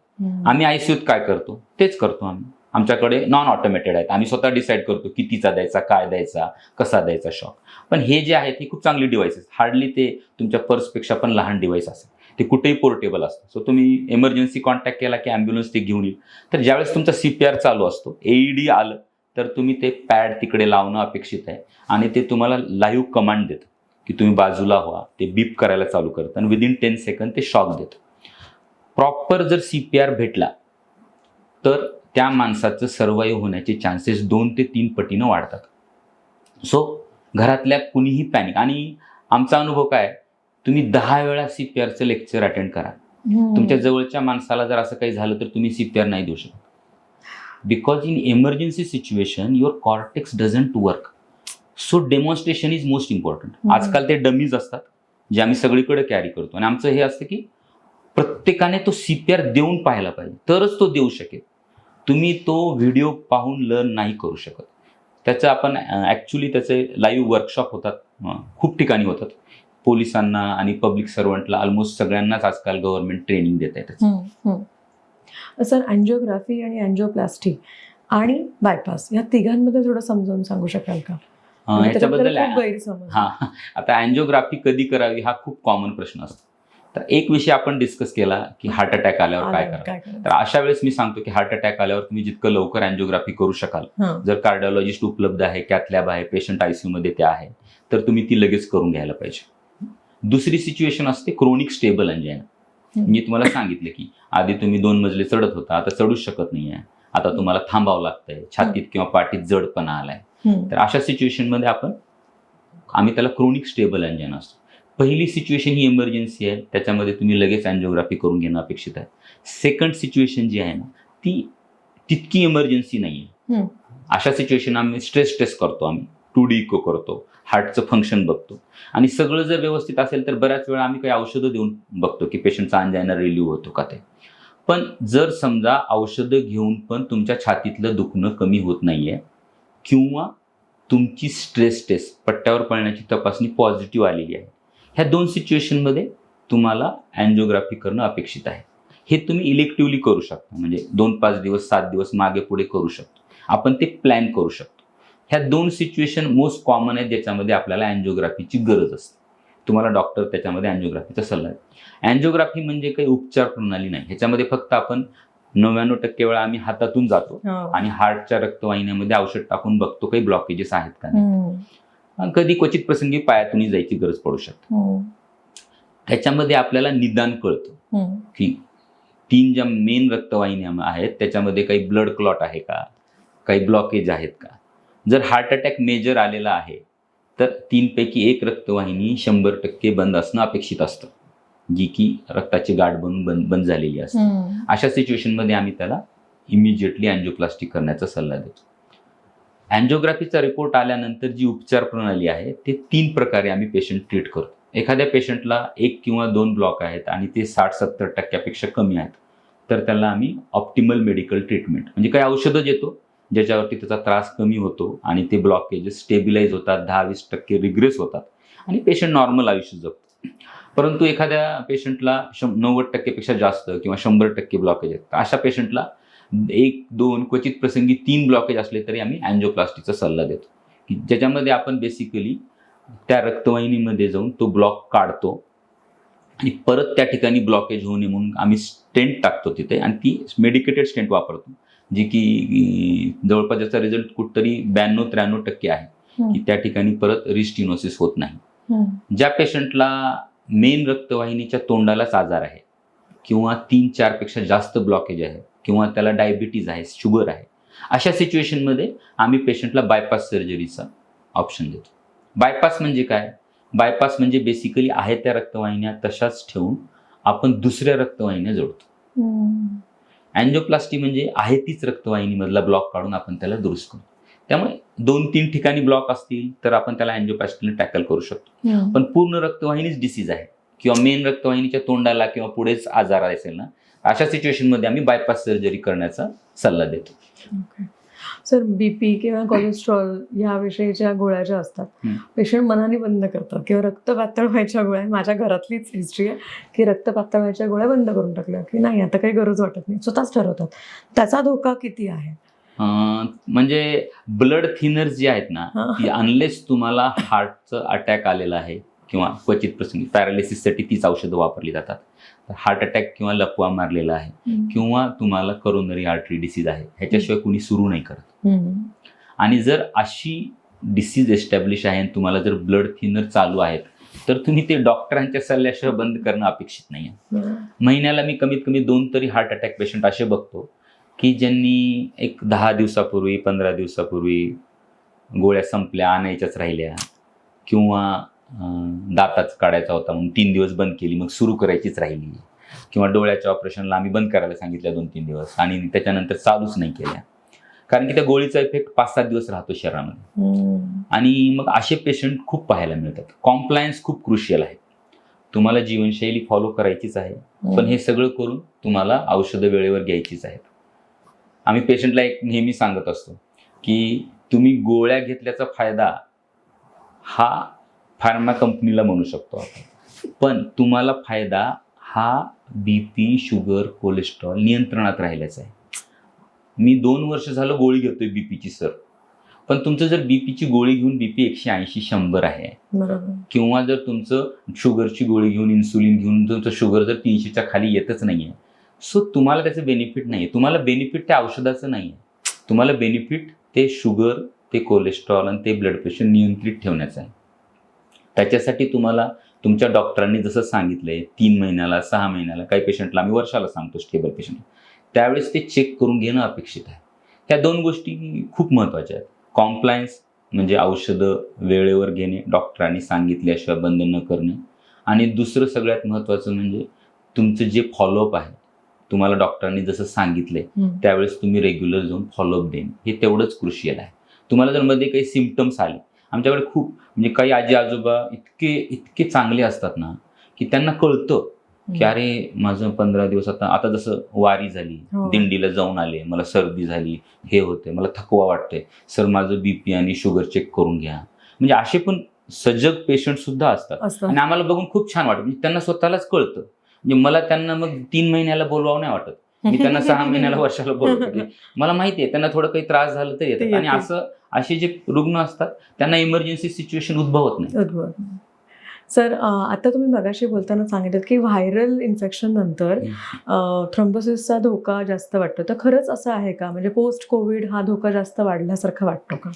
आम्ही ICUत काय करतो तेच करतो आम्ही. आमच्याकडे नॉन ऑटोमेटेड आहेत, आम्ही स्वतः डिसाईड करतो कितीचा द्यायचा, काय द्यायचा, कसा द्यायचा शॉक. पण हे जे आहेत ही खूप चांगली डिव्हाइसेस, हार्डली ते तुमच्या पर्सपेक्षा पण लहान डिव्हाइस असेल, ते कुठेही पोर्टेबल असतं. सो तुम्ही इमर्जन्सी कॉन्टॅक्ट केला की ॲम्ब्युलन्स ते घेऊन येईल. तर ज्यावेळेस तुमचा CPR चालू असतो, AED आलं तर तुम्ही ते पॅड तिकडे लावणं अपेक्षित आहे आणि ते तुम्हाला लाईव्ह कमांड देतं की तुम्ही बाजूला व्हा. ते बीप करायला चालू करतं आणि विदिन 10 सेकंद ते शॉक देतं. प्रॉपर जर CPR भेटला तर त्या माणसाचं सर्वाईव्ह होण्याचे चान्सेस 2 ते 3 पटीनं वाढतात. सो घरातल्या कुणीही पॅनिक, आणि आमचा अनुभव काय, तुम्ही 10 वेळा CPRचं लेक्चर अटेंड करा, तुमच्या जवळच्या माणसाला जर असं काही झालं तर तुम्ही CPR नाही देऊ शकत. Because in emergency situation your cortex doesn't work. So demonstration is most important. आजकाल ते डमीज असतात जे आम्ही सगळीकडे कॅरी करतो आणि आमचं हे असतं की प्रत्येकाने तो CPR देऊन पाहायला पाहिजे तरच तो देऊ शकेल. तुम्ही तो व्हिडिओ पाहून लर्न नाही करू शकत. त्याचं आपण ॲक्च्युली त्याचे लाईव्ह वर्कशॉप होतात, खूप ठिकाणी होतात. पोलिसांना आणि पब्लिक सर्वंटला ऑलमोस्ट सगळ्यांनाच आजकाल गव्हर्नमेंट ट्रेनिंग देत आहे त्याचं.
सर, अँजिओग्राफी आणि अँजिओप्लास्टी आणि बायपास या तिघांमध्ये थोडं समजावून सांगू शकाल का?
ह्याच्याबद्दल
गैरसमज.
आता अँजिओग्राफी कधी करावी हा खूप कॉमन प्रश्न असतो. तर एक विषय आपण डिस्कस केला की हार्ट अटॅक आल्यावर काय करावं. तर अशा वेळेस मी सांगतो की हार्ट अटॅक आल्यावर तुम्ही जितकं लवकर अँजिओग्राफी करू शकाल, जर कार्डिओलॉजिस्ट उपलब्ध आहे, कॅथ लॅब आहे, पेशंट आयसीयू मध्ये ते आहे, तर तुम्ही ती लगेच करून घ्यायला पाहिजे. दुसरी सिच्युएशन असते क्रोनिक स्टेबल अंजायना. मी तुम्हाला सांगितलं की आधी तुम्ही 2 मजले चढत होता, आता चढूच शकत नाहीये, आता तुम्हाला थांबावं लागतंय, छातीत किंवा पाठीत जडपणा आलाय. तर अशा सिच्युएशनमध्ये आम्ही त्याला क्रोनिक स्टेबल अंजायना असतो. पहिली सिच्युएशन ही इमर्जन्सी आहे, त्याच्यामध्ये तुम्ही लगेच अँजिओग्राफी करून घेणं अपेक्षित आहे. सेकंड सिच्युएशन जी आहे ना, ती तितकी इमर्जन्सी नाही आहे. अशा सिच्युएशन आम्ही स्ट्रेस टेस्ट करतो, आम्ही 2D इको करतो, हार्टचं फंक्शन बघतो आणि सगळं जर व्यवस्थित असेल तर बऱ्याच वेळा आम्ही काही औषधं देऊन बघतो की पेशंटचा अंजायना रिलीव्ह होतो का ते. पण जर समजा औषधं घेऊन पण तुमच्या छातीतलं दुखणं कमी होत नाहीये किंवा तुमची स्ट्रेस टेस्ट पट्ट्यावर पडण्याची तपासणी पॉझिटिव्ह आलेली आहे, ह्या 2 सिच्युएशनमध्ये तुम्हाला अँजिओग्राफी करणं अपेक्षित आहे. हे तुम्ही इलेक्टिव्हली करू शकता, म्हणजे 2-5 दिवस 7 दिवस मागे पुढे करू शकतो आपण, ते प्लॅन करू शकतो. ह्या 2 सिच्युएशन मोस्ट कॉमन आहेत ज्याच्यामध्ये आपल्याला अँजिओग्राफीची गरज असते. तुम्हाला डॉक्टर त्याच्यामध्ये अँजिओग्राफीचा सल्ला देतो. अँजिओग्राफी म्हणजे काही उपचार प्रणाली नाही, ह्याच्यामध्ये फक्त आपण 99% वेळा आम्ही हातातून जातो आणि हार्टच्या रक्तवाहिन्यामध्ये औषध टाकून बघतो काही ब्लॉकेजेस आहेत का नाही. कधी क्वचित प्रसंगी पायातूनही जायची गरज पडू शकते. त्याच्यामध्ये आपल्याला निदान कळतं की 3 ज्या मेन रक्तवाहिन्या आहेत त्याच्यामध्ये काही ब्लड क्लॉट आहे का, काही ब्लॉकेज आहेत का. जर हार्ट अटॅक मेजर आलेला आहे तर 3 पैकी 1 रक्तवाहिनी 100% बंद असणं अपेक्षित असतं, जी की रक्ताची गाठ बनून बंद झालेली असते. अशा सिच्युएशनमध्ये आम्ही त्याला इमिजिएटली अँजिओप्लास्टी करण्याचा सल्ला देतो. अँजिओग्राफीचा रिपोर्ट आल्यानंतर जी उपचार प्रणाली आहे ते 3 प्रकारे आम्ही पेशंट ट्रीट करतो. एखाद्या पेशंटला 1 किंवा 2 ब्लॉक आहेत आणि ते 60-70% कमी आहेत, तर त्याला आम्ही ऑप्टिमल मेडिकल ट्रीटमेंट म्हणजे काही औषधं देतो ज्याच्यावरती त्याचा त्रास कमी होतो आणि ते ब्लॉकेजेस स्टेबिलाईज होतात, 10-20% रिग्रेस होतात आणि पेशंट नॉर्मल आयुष्य जगतो. परंतु एखाद्या पेशंटला 90% पेक्षा जास्त किंवा 100% ब्लॉकेज आहेत, अशा पेशंटला 1-2 क्वचित प्रसंगी 3 ब्लॉकेज असले तरी आम्ही अँजिओप्लास्टीचा सल्ला देतो, की ज्याच्यामध्ये आपण बेसिकली त्या रक्तवाहिनीमध्ये जाऊन तो ब्लॉक काढतो आणि परत त्या ठिकाणी ब्लॉकेज होऊ नये म्हणून आम्ही स्टेंट टाकतो तिथे आणि ती मेडिकेटेड स्टेंट वापरतो, जी की जवळपास ज्याचा रिझल्ट कुठतरी 92-93% आहे की त्या ठिकाणी परत रिस्टिनोसिस होत नाही. ज्या पेशंटला मेन रक्तवाहिनीच्या तोंडालाच आजार आहे किंवा 3-4 पेक्षा जास्त ब्लॉकेज आहे किंवा त्याला डायबिटीज आहे, शुगर आहे, अशा सिच्युएशनमध्ये आम्ही पेशंटला बायपास सर्जरीचा ऑप्शन देतो. बायपास म्हणजे काय? बायपास म्हणजे बेसिकली आहे त्या रक्तवाहिन्या तशाच ठेवून आपण दुसऱ्या रक्तवाहिन्या जोडतो. अँजिओप्लास्टी म्हणजे आहे तीच रक्तवाहिनीमधला ब्लॉक काढून आपण त्याला दुरुस्त करतो. त्यामुळे 2-3 ठिकाणी ब्लॉक असतील तर आपण त्याला अँजिओप्लास्टीने टॅकल करू शकतो. पण पूर्ण रक्तवाहिनीच डिसीज आहे किंवा मेन रक्तवाहिनीच्या तोंडाला किंवा पुढेच आजार असेल ना, अशा सिच्युएशनमध्ये आम्ही बायपास सर्जरी करण्याचा सल्ला देतो.
सर, बीपी किंवा कोलेस्ट्रॉल याविषयीच्या गोळ्या ज्या असतात पेशंट मनाने बंद करतात किंवा रक्त पातळ व्हायच्या गोळ्या, माझ्या घरातलीच हिस्ट्री आहे की रक्त पातळ व्हायच्या गोळ्या बंद करून टाकल्या की नाही आता काही गरज वाटत नाही, स्वतःच ठरवतात. त्याचा धोका किती आहे?
म्हणजे ब्लड थिनर्स जे आहेत ना, ती अनलेस तुम्हाला हार्टचं अटॅक आलेला आहे किंवा क्वचित प्रसंगी पॅरालिसिससाठी तीच औषधं वापरली जातात. हार्ट अटॅक किंवा लकवा मारलेला आहे किंवा तुम्हाला करोनरी आर्टरी डिसीज आहे, ह्याच्याशिवाय कुणी सुरू नाही करत. आणि जर अशी डिसीज एस्टॅब्लिश आहे आणि तुम्हाला जर ब्लड थिनर चालू आहेत तर तुम्ही ते डॉक्टरांच्या सल्ल्याशिवाय बंद करणं अपेक्षित नाही आहे. महिन्याला मी कमीत कमी 2 तरी हार्ट अटॅक पेशंट असे बघतो की ज्यांनी एक 10 दिवसापूर्वी 15 दिवसापूर्वी गोळ्या संपल्या, आणायच्याच राहिल्या किंवा दाताच काढायचा होता म्हणून 3 दिवस बंद केली, मग सुरू करायचीच राहिली, किंवा डोळ्याच्या ऑपरेशनला आम्ही बंद करायला सांगितल्या 2-3 दिवस आणि त्याच्यानंतर चालूच नाही केल्या, कारण की त्या गोळीचा इफेक्ट 5-7 दिवस राहतो शरीरामध्ये. आणि मग असे पेशंट खूप पाहायला मिळतात. कॉम्प्लायन्स खूप क्रुशियल आहे. तुम्हाला जीवनशैली फॉलो करायचीच आहे, पण हे सगळं करून तुम्हाला औषधं वेळेवर घ्यायचीच आहेत. आम्ही पेशंटला एक नेहमी सांगत असतो की तुम्ही गोळ्या घेतल्याचा फायदा हा फार्मा कंपनीला म्हणू शकतो आपण, पण तुम्हाला फायदा हा BP, शुगर, कोलेस्ट्रॉल नियंत्रणात राहिल्याचा आहे. मी 2 वर्ष झालं गोळी घेतोय BPची सर, पण तुमचं जर BPची गोळी घेऊन BP 180-100 आहे, किंवा जर तुमचं शुगरची गोळी घेऊन इन्सुलिन घेऊन तुमचं शुगर जर 300च्या खाली येतच नाहीये, सो तुम्हाला त्याचं बेनिफिट नाही आहे. तुम्हाला बेनिफिट त्या औषधाचं नाही आहे, तुम्हाला बेनिफिट ते शुगर, ते कोलेस्ट्रॉल आणि ते ब्लड प्रेशर नियंत्रित ठेवण्याचं आहे. त्याच्यासाठी तुम्हाला तुमच्या डॉक्टरांनी जसं सांगितलंय 3 महिन्याला 6 महिन्याला, काही पेशंटला आम्ही वर्षाला सांगतो स्टेबल पेशंट, त्यावेळेस ते चेक करून घेणं अपेक्षित आहे. त्या 2 गोष्टी खूप महत्त्वाच्या आहेत. कॉम्प्लायन्स म्हणजे औषधं वेळेवर घेणे, डॉक्टरांनी सांगितल्याशिवाय बंद न करणे, आणि दुसरं सगळ्यात महत्त्वाचं म्हणजे तुमचं जे फॉलोअप आहे, तुम्हाला डॉक्टरांनी जसं सांगितलंय त्यावेळेस तुम्ही रेग्युलर जाऊन फॉलोअप देणे, हे तेवढंच क्रुशियल आहे. तुम्हाला जर मध्ये काही सिम्पटम्स आले, आमच्याकडे खूप म्हणजे काही आजी आजोबा इतके चांगले असतात ना की त्यांना कळतं की अरे माझं 15 दिवस आता जसं वारी झाली, दिंडीला जाऊन आले, मला सर्दी झाली, हे होते, मला थकवा वाटतोय, सर माझं BP आणि शुगर चेक करून घ्या. म्हणजे असे पण सजग पेशंट सुद्धा असतात आणि आम्हाला बघून खूप छान वाटतं. म्हणजे त्यांना स्वतःलाच कळतं. म्हणजे मला त्यांना मग 3 महिन्याला बोलवावं नाही वाटत, मी त्यांना 6 महिन्याला वर्षाला बोलवतो. मला माहिती आहे त्यांना थोडं काही त्रास झाला तर येतात. आणि असे जे रुग्ण असतात त्यांना इमर्जन्सी सिच्युएशन उद्भवत नाही.
सर, आता तुम्ही मगाशी बोलताना सांगितलं की व्हायरल इन्फेक्शन नंतर थ्रोम्बोसिसचा धोका जास्त वाटतो, तर खरंच असं आहे का? म्हणजे पोस्ट कोविड हा धोका जास्त वाढल्यासारखा वाटतो का?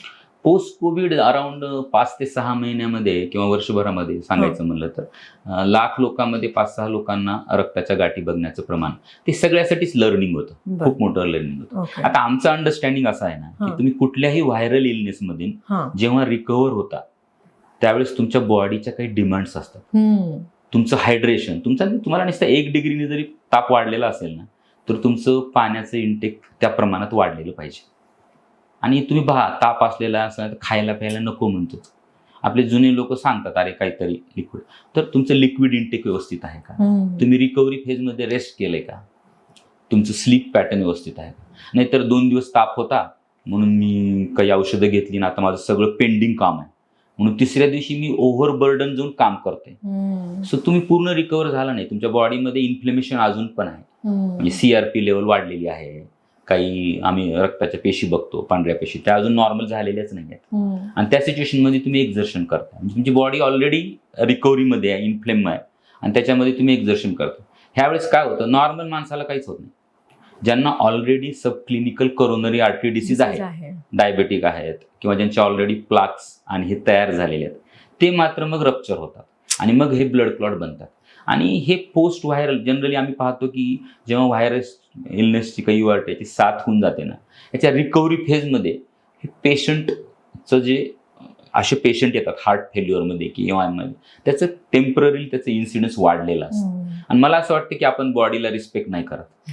पोस्ट कोविड अराउंड 5 ते 6 महिन्यामध्ये किंवा वर्षभरामध्ये सांगायचं म्हणलं तर लाख लोकांमध्ये 5-6 लोकांना रक्ताच्या गाठी बघण्याचं प्रमाण, ते सगळ्यासाठीच लर्निंग होतं, खूप मोठं लर्निंग होतं. आता आमचं अंडरस्टँडिंग असं आहे ना की तुम्ही कुठल्याही व्हायरल इलनेसमधून जेव्हा रिकव्हर होता त्यावेळेस तुमच्या बॉडीच्या काही डिमांड्स असतात. तुमचं हायड्रेशन, तुम्हाला नुसतं 1 डिग्रीने जरी ताप वाढलेला असेल ना तर तुमचं पाण्याचं इंटेक त्या प्रमाणात वाढलेलं पाहिजे. आणि तुम्ही ताप असलेला असं खायला प्यायला नको म्हणतो. आपले जुने लोक सांगतात अरे काहीतरी लिक्विड, तर तुमचं लिक्विड इंटेक व्यवस्थित आहे का? तुम्ही रिकव्हरी फेजमध्ये रेस्ट केलंय का? तुमचं स्लीप पॅटर्न व्यवस्थित आहे का? नाहीतर 2 दिवस ताप होता म्हणून मी काही औषधं घेतली ना, आता माझं सगळं पेंडिंग काम आहे म्हणून 3ऱ्या दिवशी मी ओव्हरबर्डन जाऊन काम करते. सो तुम्ही पूर्ण रिकव्हर झाला नाही, तुमच्या बॉडीमध्ये इन्फ्लेमेशन अजून पण आहे. म्हणजे CRP लेवल वाढलेली आहे, काही आम्ही रक्ताच्या पेशी बघतो, पांढऱ्या पेशी, त्या अजून नॉर्मल झालेल्याच नाही आहेत. आणि त्या सिच्युएशनमध्ये तुम्ही एक्झर्शन करता, म्हणजे तुमची बॉडी ऑलरेडी रिकव्हरीमध्ये आहे, इन्फ्लेम आहे, आणि त्याच्यामध्ये तुम्ही एक्झर्शन करता. ह्यावेळेस काय होतं, नॉर्मल माणसाला काहीच होत नाही. ज्यांना already subclinical coronary artery disease आहे, डायबेटिक आहेत, किंवा ज्यांचे ऑलरेडी प्लाक्स आणि हे तयार झालेले आहेत, ते मात्र मग रप्चर होतात आणि मग हे ब्लड क्लॉट बनतात. आणि हे पोस्ट व्हायरल जनरली आम्ही पाहतो की जेव्हा व्हायरस इलनेसची काही याची साथ होऊन जाते ना, याच्या रिकव्हरी फेजमध्ये हे पेशंटचं जे असे पेशंट येतात हार्ट फेल्युअरमध्ये किंवा त्याचं टेम्पररी त्याचं इन्सिडन्स वाढलेलं असतं. आणि मला असं वाटतं की आपण बॉडीला रिस्पेक्ट नाही करत.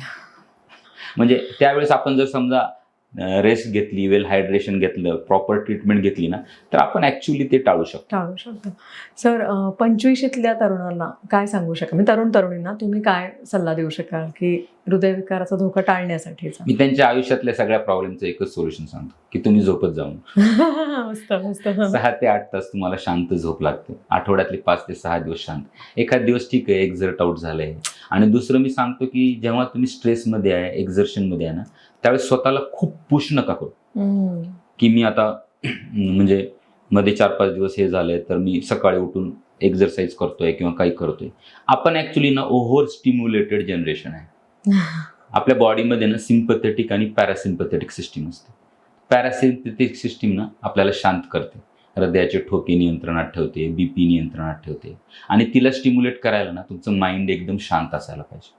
म्हणजे त्यावेळेस आपण जर समजा रेस्ट घेतली, वेल हायड्रेशन घेतलं, प्रॉपर ट्रीटमेंट घेतली ना, तर आपण ऍक्च्युअली ते टाळू शकतो.
सर, 25शीतल्या तरुणांना काय सांगू शकाल? म्हणजे तरुणींना तुम्ही काय सल्ला देऊ शकाल की हृदयविकाराचा धोका टाळण्यासाठीचा?
मी त्यांच्या आयुष्यातल्या सगळ्या प्रॉब्लेमचं एकच सोल्युशन सांगतो की तुम्ही झोपत जाऊन 6 ते 8 तास तुम्हाला शांत झोप लागते. आठवड्यातले 5 ते 6 दिवस शांत. एखाद दिवस ठीक आहे, एक्झर्ट आउट झालंय. आणि दुसरं मी सांगतो की जेव्हा तुम्ही स्ट्रेसमध्ये आहे, एक्झर्शनमध्ये आहे ना, त्यावेळेस स्वतःला खूप पुश नका करू की मी आता म्हणजे मध्ये 4-5 दिवस हे झाले तर मी सकाळी उठून एक्झरसाईज करतोय किंवा काही करतोय. आपण ऍक्च्युली ना ओव्हर स्टिम्युलेटेड जनरेशन आहे. आपल्या बॉडीमध्ये ना सिम्पथेटिक आणि पॅरासिम्पथेटिक सिस्टीम असते. पॅरासिम्पथेटिक सिस्टीम ना आपल्याला शांत करते, हृदयाचे ठोके नियंत्रणात ठेवते, BP नियंत्रणात ठेवते. आणि तिला स्टिम्युलेट करायला ना तुमचं माइंड एकदम शांत असायला पाहिजे.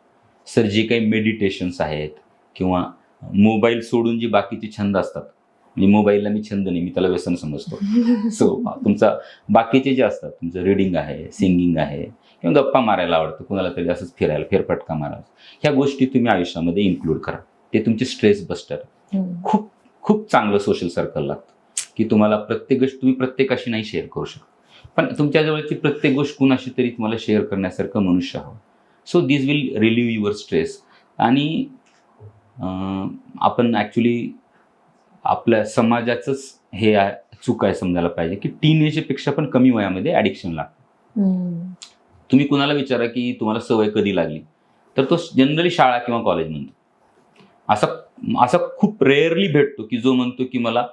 सर, जे काही मेडिटेशन्स आहेत किंवा मोबाईल सोडून जे बाकीचे छंद असतात, म्हणजे मोबाईलला मी छंद नाही, मी त्याला व्यसन समजतो. सो तुमचा बाकीचे जे असतात, तुमचं रीडिंग आहे, सिंगिंग आहे, किंवा गप्पा मारायला आवडतं, कुणाला तरी असंच फिरायला, फेरफटका मारायला, ह्या गोष्टी तुम्ही आयुष्यामध्ये इन्क्लूड करा. ते तुमचे स्ट्रेस बस्टर. खूप खूप चांगलं सोशल सर्कल लागतं की तुम्हाला प्रत्येक गोष्ट तुम्ही प्रत्येकाशी नाही शेअर करू शकत, पण तुमच्याजवळची प्रत्येक गोष्ट कुणाशी तरी तुम्हाला शेअर करण्यासारखं मनुष्य हवं. So this will relieve your stress. आणि आपण ॲक्च्युली आपल्या समाजाचंच हे चूक आहे समजायला पाहिजे की टीनेजपेक्षा पण कमी वयामध्ये ॲडिक्शन लागतं. तुम्ही कुणाला विचारा की तुम्हाला सवय कधी लागली, तर तो जनरली शाळा किंवा कॉलेज म्हणतो. असा खूप रेअरली भेटतो की जो म्हणतो की मला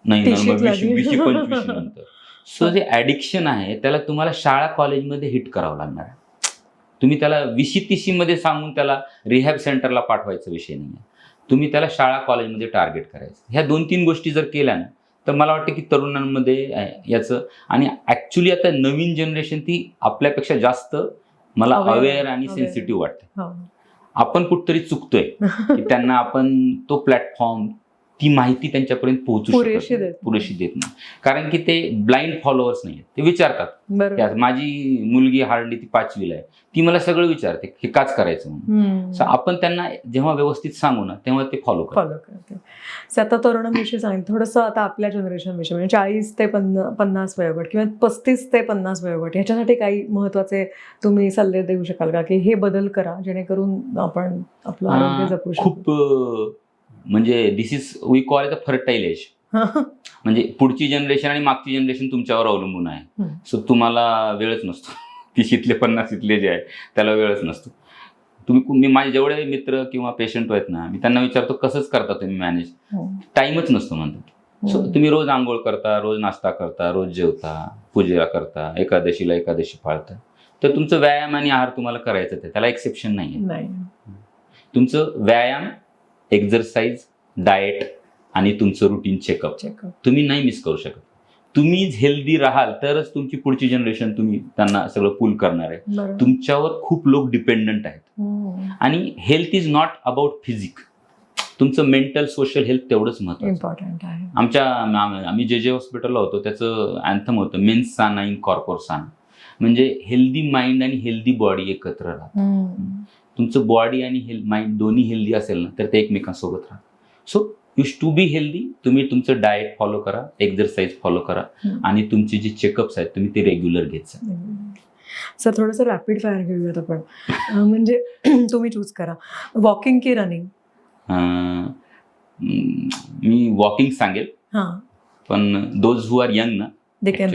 नाही ना, मग 20-25 नंतर. सो जे ॲडिक्शन आहे त्याला तुम्हाला शाळा कॉलेजमध्ये हिट करावं लागणार आहे. तुम्ही त्याला 20-30 मध्ये सांगून त्याला रिहॅब सेंटरला पाठवायचा विषय नाही आहे. तुम्ही त्याला शाळा कॉलेजमध्ये टार्गेट करायचं. ह्या 2-3 गोष्टी जर केल्या ना, तर मला वाटतं की तरुणांमध्ये याचं, आणि ॲक्च्युली आता नवीन जनरेशन ती आपल्यापेक्षा जास्त मला अवेअर आणि सेन्सिटिव्ह वाटते. आपण कुठतरी चुकतोय की त्यांना आपण तो प्लॅटफॉर्म, ती माहिती त्यांच्यापर्यंत पोहोचू पुरेशी देत नाही. कारण की ते ब्लाइंड फॉलोअर्स नाही आहेत. ते विचारतात. माझी मुलगी हार्डली ती 5वीला आहे, ती मला सगळं विचारते हे काच करायचं म्हणून. सो आपण त्यांना जेव्हा व्यवस्थित सांगू ना तेव्हा ते फॉलो करते.
आता तरुणांविषयी सांगितलं थोडंसं, आता आपल्या जनरेशन विषयी म्हणजे 40 ते 50 वयोगट किंवा 35 ते 50 वयोगट ह्याच्यासाठी काही महत्त्वाचे तुम्ही सल्ले देऊ शकाल का की हे बदल करा जेणेकरून आपण आपलं आरोग्य जपू शकू?
खूप म्हणजे this is we call it a fertile age. म्हणजे पुढची जनरेशन आणि मागची जनरेशन तुमच्यावर अवलंबून आहे. सो तुम्हाला वेळच नसतो. 30तले 50तले जे आहे त्याला वेळच नसतो. मी माझे जेवढे मित्र किंवा पेशंट आहेत ना, मी त्यांना विचारतो कसंच करता तुम्ही मॅनेज. टाईमच नसतो म्हणतात. सो तुम्ही रोज आंघोळ करता, रोज नाश्ता करता, रोज जेवता, पूजेला करता, एकादशी पाळता, तर तुमचं व्यायाम आणि आहार तुम्हाला करायचं आहे. त्याला एक्सेप्शन नाही. तुमचं व्यायाम, एक्झरसाइज, डाएट आणि तुमचं रुटीन चेकअप तुम्ही नाही मिस करू शकत. तुम्ही हेल्दी राहाल तरच तुमची पुढची जनरेशन तुम्ही त्यांना सगळं पूल करणार आहे. तुमच्यावर खूप लोक डिपेंडंट आहेत. आणि health is not about physique. तुमचं मेंटल सोशल हेल्थ तेवढंच महत्त्वाचं आहे. आम्ही जे हॉस्पिटलला होतो त्याचं अँथम होतं मेन्स साना इन कॉर्पोर साना. म्हणजे हेल्दी माइंड आणि हेल्दी बॉडी एकत्र राहतात. तुमचं बॉडी आणि माइंड दोन्ही हेल्दी असेल ना तर ते एकमेकांसोबत राहतात. So you to be healthy. तुम्ही तुमचं डाएट फॉलो करा, एक्झरसाइज फॉलो करा आणि तुमचे जे चेकअप्स आहेत तुम्ही ते रेग्युलर घेत जा.
सर थोडंसं रॅपिड फायर घेऊयात आपण. म्हणजे तुम्ही चूज करा, वॉकिंग की रनिंग?
मी वॉकिंग सांगेल, पण दोज हू आर यंग ना
दे कॅन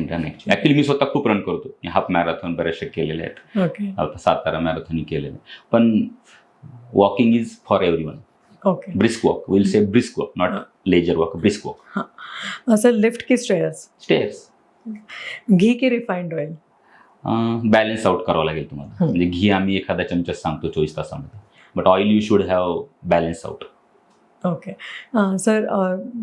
रन.
ऍक्च्युली मी स्वतः खूप रन करतो. मी हाफ मॅरेथॉन बरेचसे केलेले आहेत. सातारा मॅरेथॉन केलेले. पण walking is for everyone. Brisk walk, will say brisk walk, not leisure walk, brisk walk.
असं लिफ्ट की स्टेअर्स?
स्टेअर्स.
घी की रिफाइंड ऑइल?
बॅलन्स आउट करावं लागेल तुम्हाला. म्हणजे घी आम्ही एखादा चमचा सांगतो 24 तासामध्ये, but oil you should have balance out.
Okay. Sir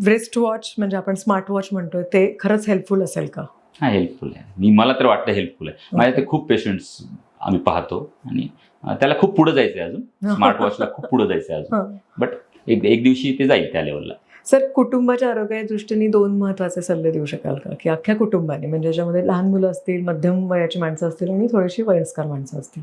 wrist watch म्हणजे आपण स्मार्ट वॉच म्हणतोय ते खरंच हेल्पफुल असेल का?
हा, हेल्पफुल आहे. मला तर वाटतं हेल्पफुल आहे. माझ्या ते खूप पेशंट्स आम्ही पाहतो आणि त्याला खूप पुढे जायचंय अजून. स्मार्ट वॉचला खूप पुढे जायचंय अजून, बट एक दिवशी ते जाईल त्या लेवलला.
सर कुटुंबाच्या आरोग्याच्या दृष्टीने 2 महत्त्वाचे सल्ले देऊ शकाल का की अख्ख्या कुटुंबाने, म्हणजे ज्याच्यामध्ये लहान मुलं असतील, मध्यम वयाची माणसं असतील आणि थोडीशी वयस्कर माणसं असतील?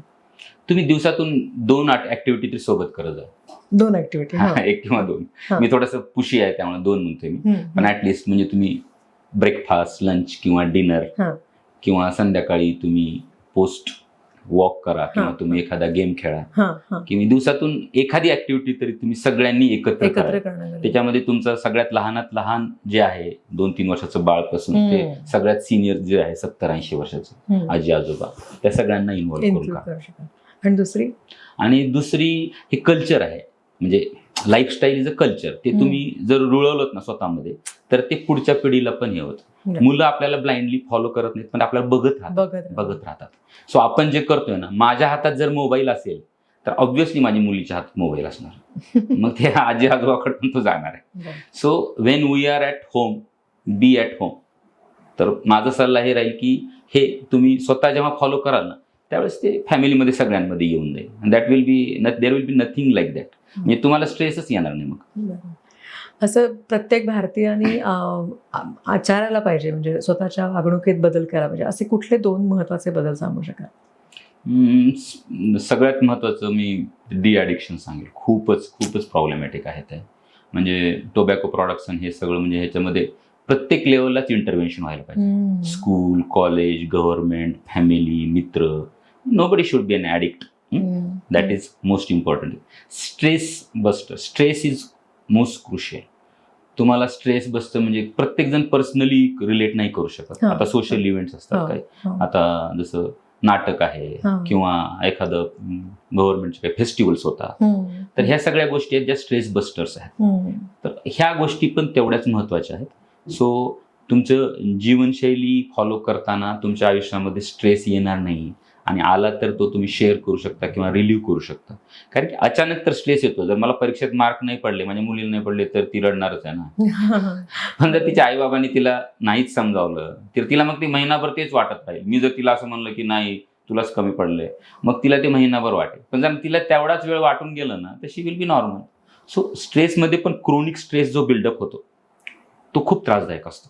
तुम्ही दिवसातून 2 ऍक्टिव्हिटी तरी सोबत करत जा.
2 ऍक्टिव्हिटी?
1 किंवा 2. मी थोडंसं पुशी आहे त्यामुळे 2 म्हणतोय मी. पण ऍटलिस्ट म्हणजे तुम्ही ब्रेकफास्ट, लंच किंवा डिनर किंवा संध्याकाळी तुम्ही पोस्ट वॉक करा किंवा तुम्ही एखादा गेम खेळा किंवा दिवसातून एखादी ऍक्टिव्हिटी तरी तुम्ही सगळ्यांनी एकत्र करा. त्याच्यामध्ये तुमचं सगळ्यात लहानात लहान जे आहे 2-3 वर्षाचं बाळपासून ते सगळ्यात सिनियर जे आहे 70-80 वर्षाचं आजी आजोबा, त्या सगळ्यांना इन्व्हॉल्व्ह करून करा. आणि दुसरी हे कल्चर आहे. म्हणजे लाईफस्टाईल इज अ कल्चर. ते तुम्ही जर रुळवलं ना स्वतःमध्ये तर ते पुढच्या पिढीला पण हे होतं. मुलं आपल्याला ब्लाइंडली फॉलो करत नाहीत, पण आपल्याला बघत राहतात. सो आपण जे करतोय ना, माझ्या हातात जर मोबाईल असेल तर ऑब्व्हियसली माझ्या मुलीच्या हातात मोबाईल असणार. मग ते आजी आजोबाकडे पण तो जाणार आहे. So when we are at home, be at home. तर माझा सल्ला हे राहील की हे तुम्ही स्वतः जेव्हा फॉलो कराल ना त्यावेळेस ते फॅमिलीमध्ये सगळ्यांमध्ये येऊन जाईल. That will be there will be nothing like that. म्हणजे तुम्हाला स्ट्रेसच येणार नाही. मग
असं प्रत्येक भारतीयाने आचारायला पाहिजे, म्हणजे स्वतःच्या वागणुकीत बदल करायला पाहिजे, असे कुठले 2 महत्त्वाचे बदल सांगू शकाल?
सगळ्यात महत्त्वाचं मी डी ॲडिक्शन सांगेल. खूपच प्रॉब्लेमॅटिक आहे ते. म्हणजे टोबॅको प्रोडक्शन हे सगळं, म्हणजे ह्याच्यामध्ये प्रत्येक लेवललाच इंटरव्हेन्शन व्हायला पाहिजे. स्कूल, कॉलेज, गव्हर्नमेंट, फॅमिली, मित्र. Nobody should be an addict. That is most important. Stress buster, stress is most crucial. तुम्हाला स्ट्रेस बसतं म्हणजे प्रत्येक जण पर्सनली रिलेट नाही करू शकत. आता सोशल इव्हेंट्स असतात काही, आता जसं नाटक आहे किंवा एखादं गव्हर्नमेंटचे काही फेस्टिवल्स होतात, तर ह्या सगळ्या गोष्टी आहेत ज्या स्ट्रेस बस्टर्स आहेत. तर ह्या गोष्टी पण तेवढ्याच महत्वाच्या आहेत. सो तुमचं जीवनशैली फॉलो करताना तुमच्या आयुष्यामध्ये स्ट्रेस येणार नाही, आणि आला तर तो तुम्ही शेअर करू शकता किंवा रिलीव्ह करू शकता. कारण की अचानक तर स्ट्रेस येतो. जर मला परीक्षेत मार्क नाही पडले, माझ्या मुलीला नाही पडले, तर ती रडणारच आहे ना. पण जर तिच्या आईबाबांनी तिला नाहीच समजावलं तर तिला मग ती महिनाभर तेच वाटत राहील. मी जर तिला असं म्हणलं की नाही तुलाच कमी पडले, मग तिला ते महिनाभर वाटेल. पण जर तिला तेवढाच वेळ वाटून गेलं ना तर शी विल बी नॉर्मल. सो स्ट्रेसमध्ये पण क्रोनिक स्ट्रेस जो बिल्डअप होतो तो खूप त्रासदायक असतो.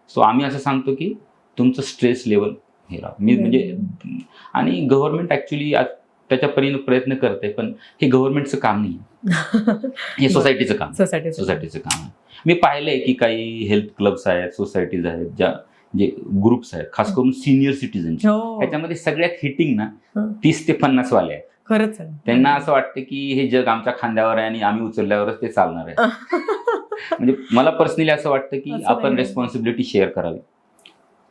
सो आम्ही असं सांगतो की तुमचं स्ट्रेस लेवल हे राहा. मी म्हणजे, आणि गव्हर्नमेंट ऍक्च्युली त्याच्या परीने प्रयत्न करते, पण हे गव्हर्नमेंटचं काम नाही, हे सोसायटीचं काम आहे. मी पाहिलंय की काही हेल्थ क्लब्स आहेत, सोसायटीज आहेत, ज्या जे ग्रुप्स आहेत, खास करून सिनियर सिटीजनचे, ह्याच्यामध्ये सगळ्यात हिटिंग ना 30 ते 50 वाले आहेत.
खरंच.
त्यांना असं वाटतं की हे जग आमच्या खांद्यावर आहे आणि आम्ही उचलल्यावरच ते चालणार आहे. म्हणजे मला पर्सनली असं वाटतं की आपण रेस्पॉन्सिबिलिटी शेअर करावी.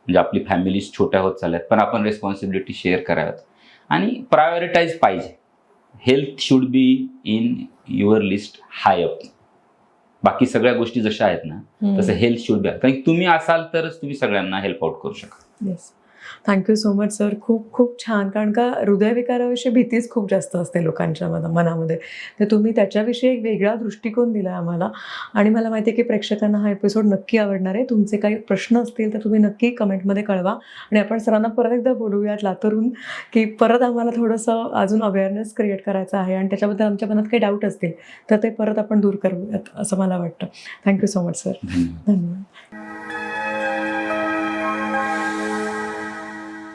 म्हणजे आपली फॅमिलीज छोट्या होत चालल्यात, पण आपण रेस्पॉन्सिबिलिटी शेअर कराव्यात आणि प्रायोरिटाईज पाहिजे. Health should be in your list high up. बाकी सगळ्या गोष्टी जशा आहेत ना तसं हेल्थ शुड बी, कारण तुम्ही असाल तरच तुम्ही सगळ्यांना हेल्प आउट करू शकाल.
Yes, thank you so much sir. खूप खूप छान. कारण का हृदयविकाराविषयी भीतीच खूप जास्त असते लोकांच्या मनामध्ये, तर तुम्ही त्याच्याविषयी एक वेगळा दृष्टिकोन दिला आहे आम्हाला. आणि मला माहिती आहे की प्रेक्षकांना हा एपिसोड नक्की आवडणार आहे. तुमचे काही प्रश्न असतील तर तुम्ही नक्की कमेंटमध्ये कळवा, आणि आपण सरांना परत एकदा बोलूयात लातूरून, की परत आम्हाला थोडंसं अजून अवेअरनेस क्रिएट करायचं आहे, आणि त्याच्याबद्दल आमच्या मनात काही डाऊट असतील तर ते परत आपण दूर करूयात असं मला वाटतं. Thank you so much sir. धन्यवाद.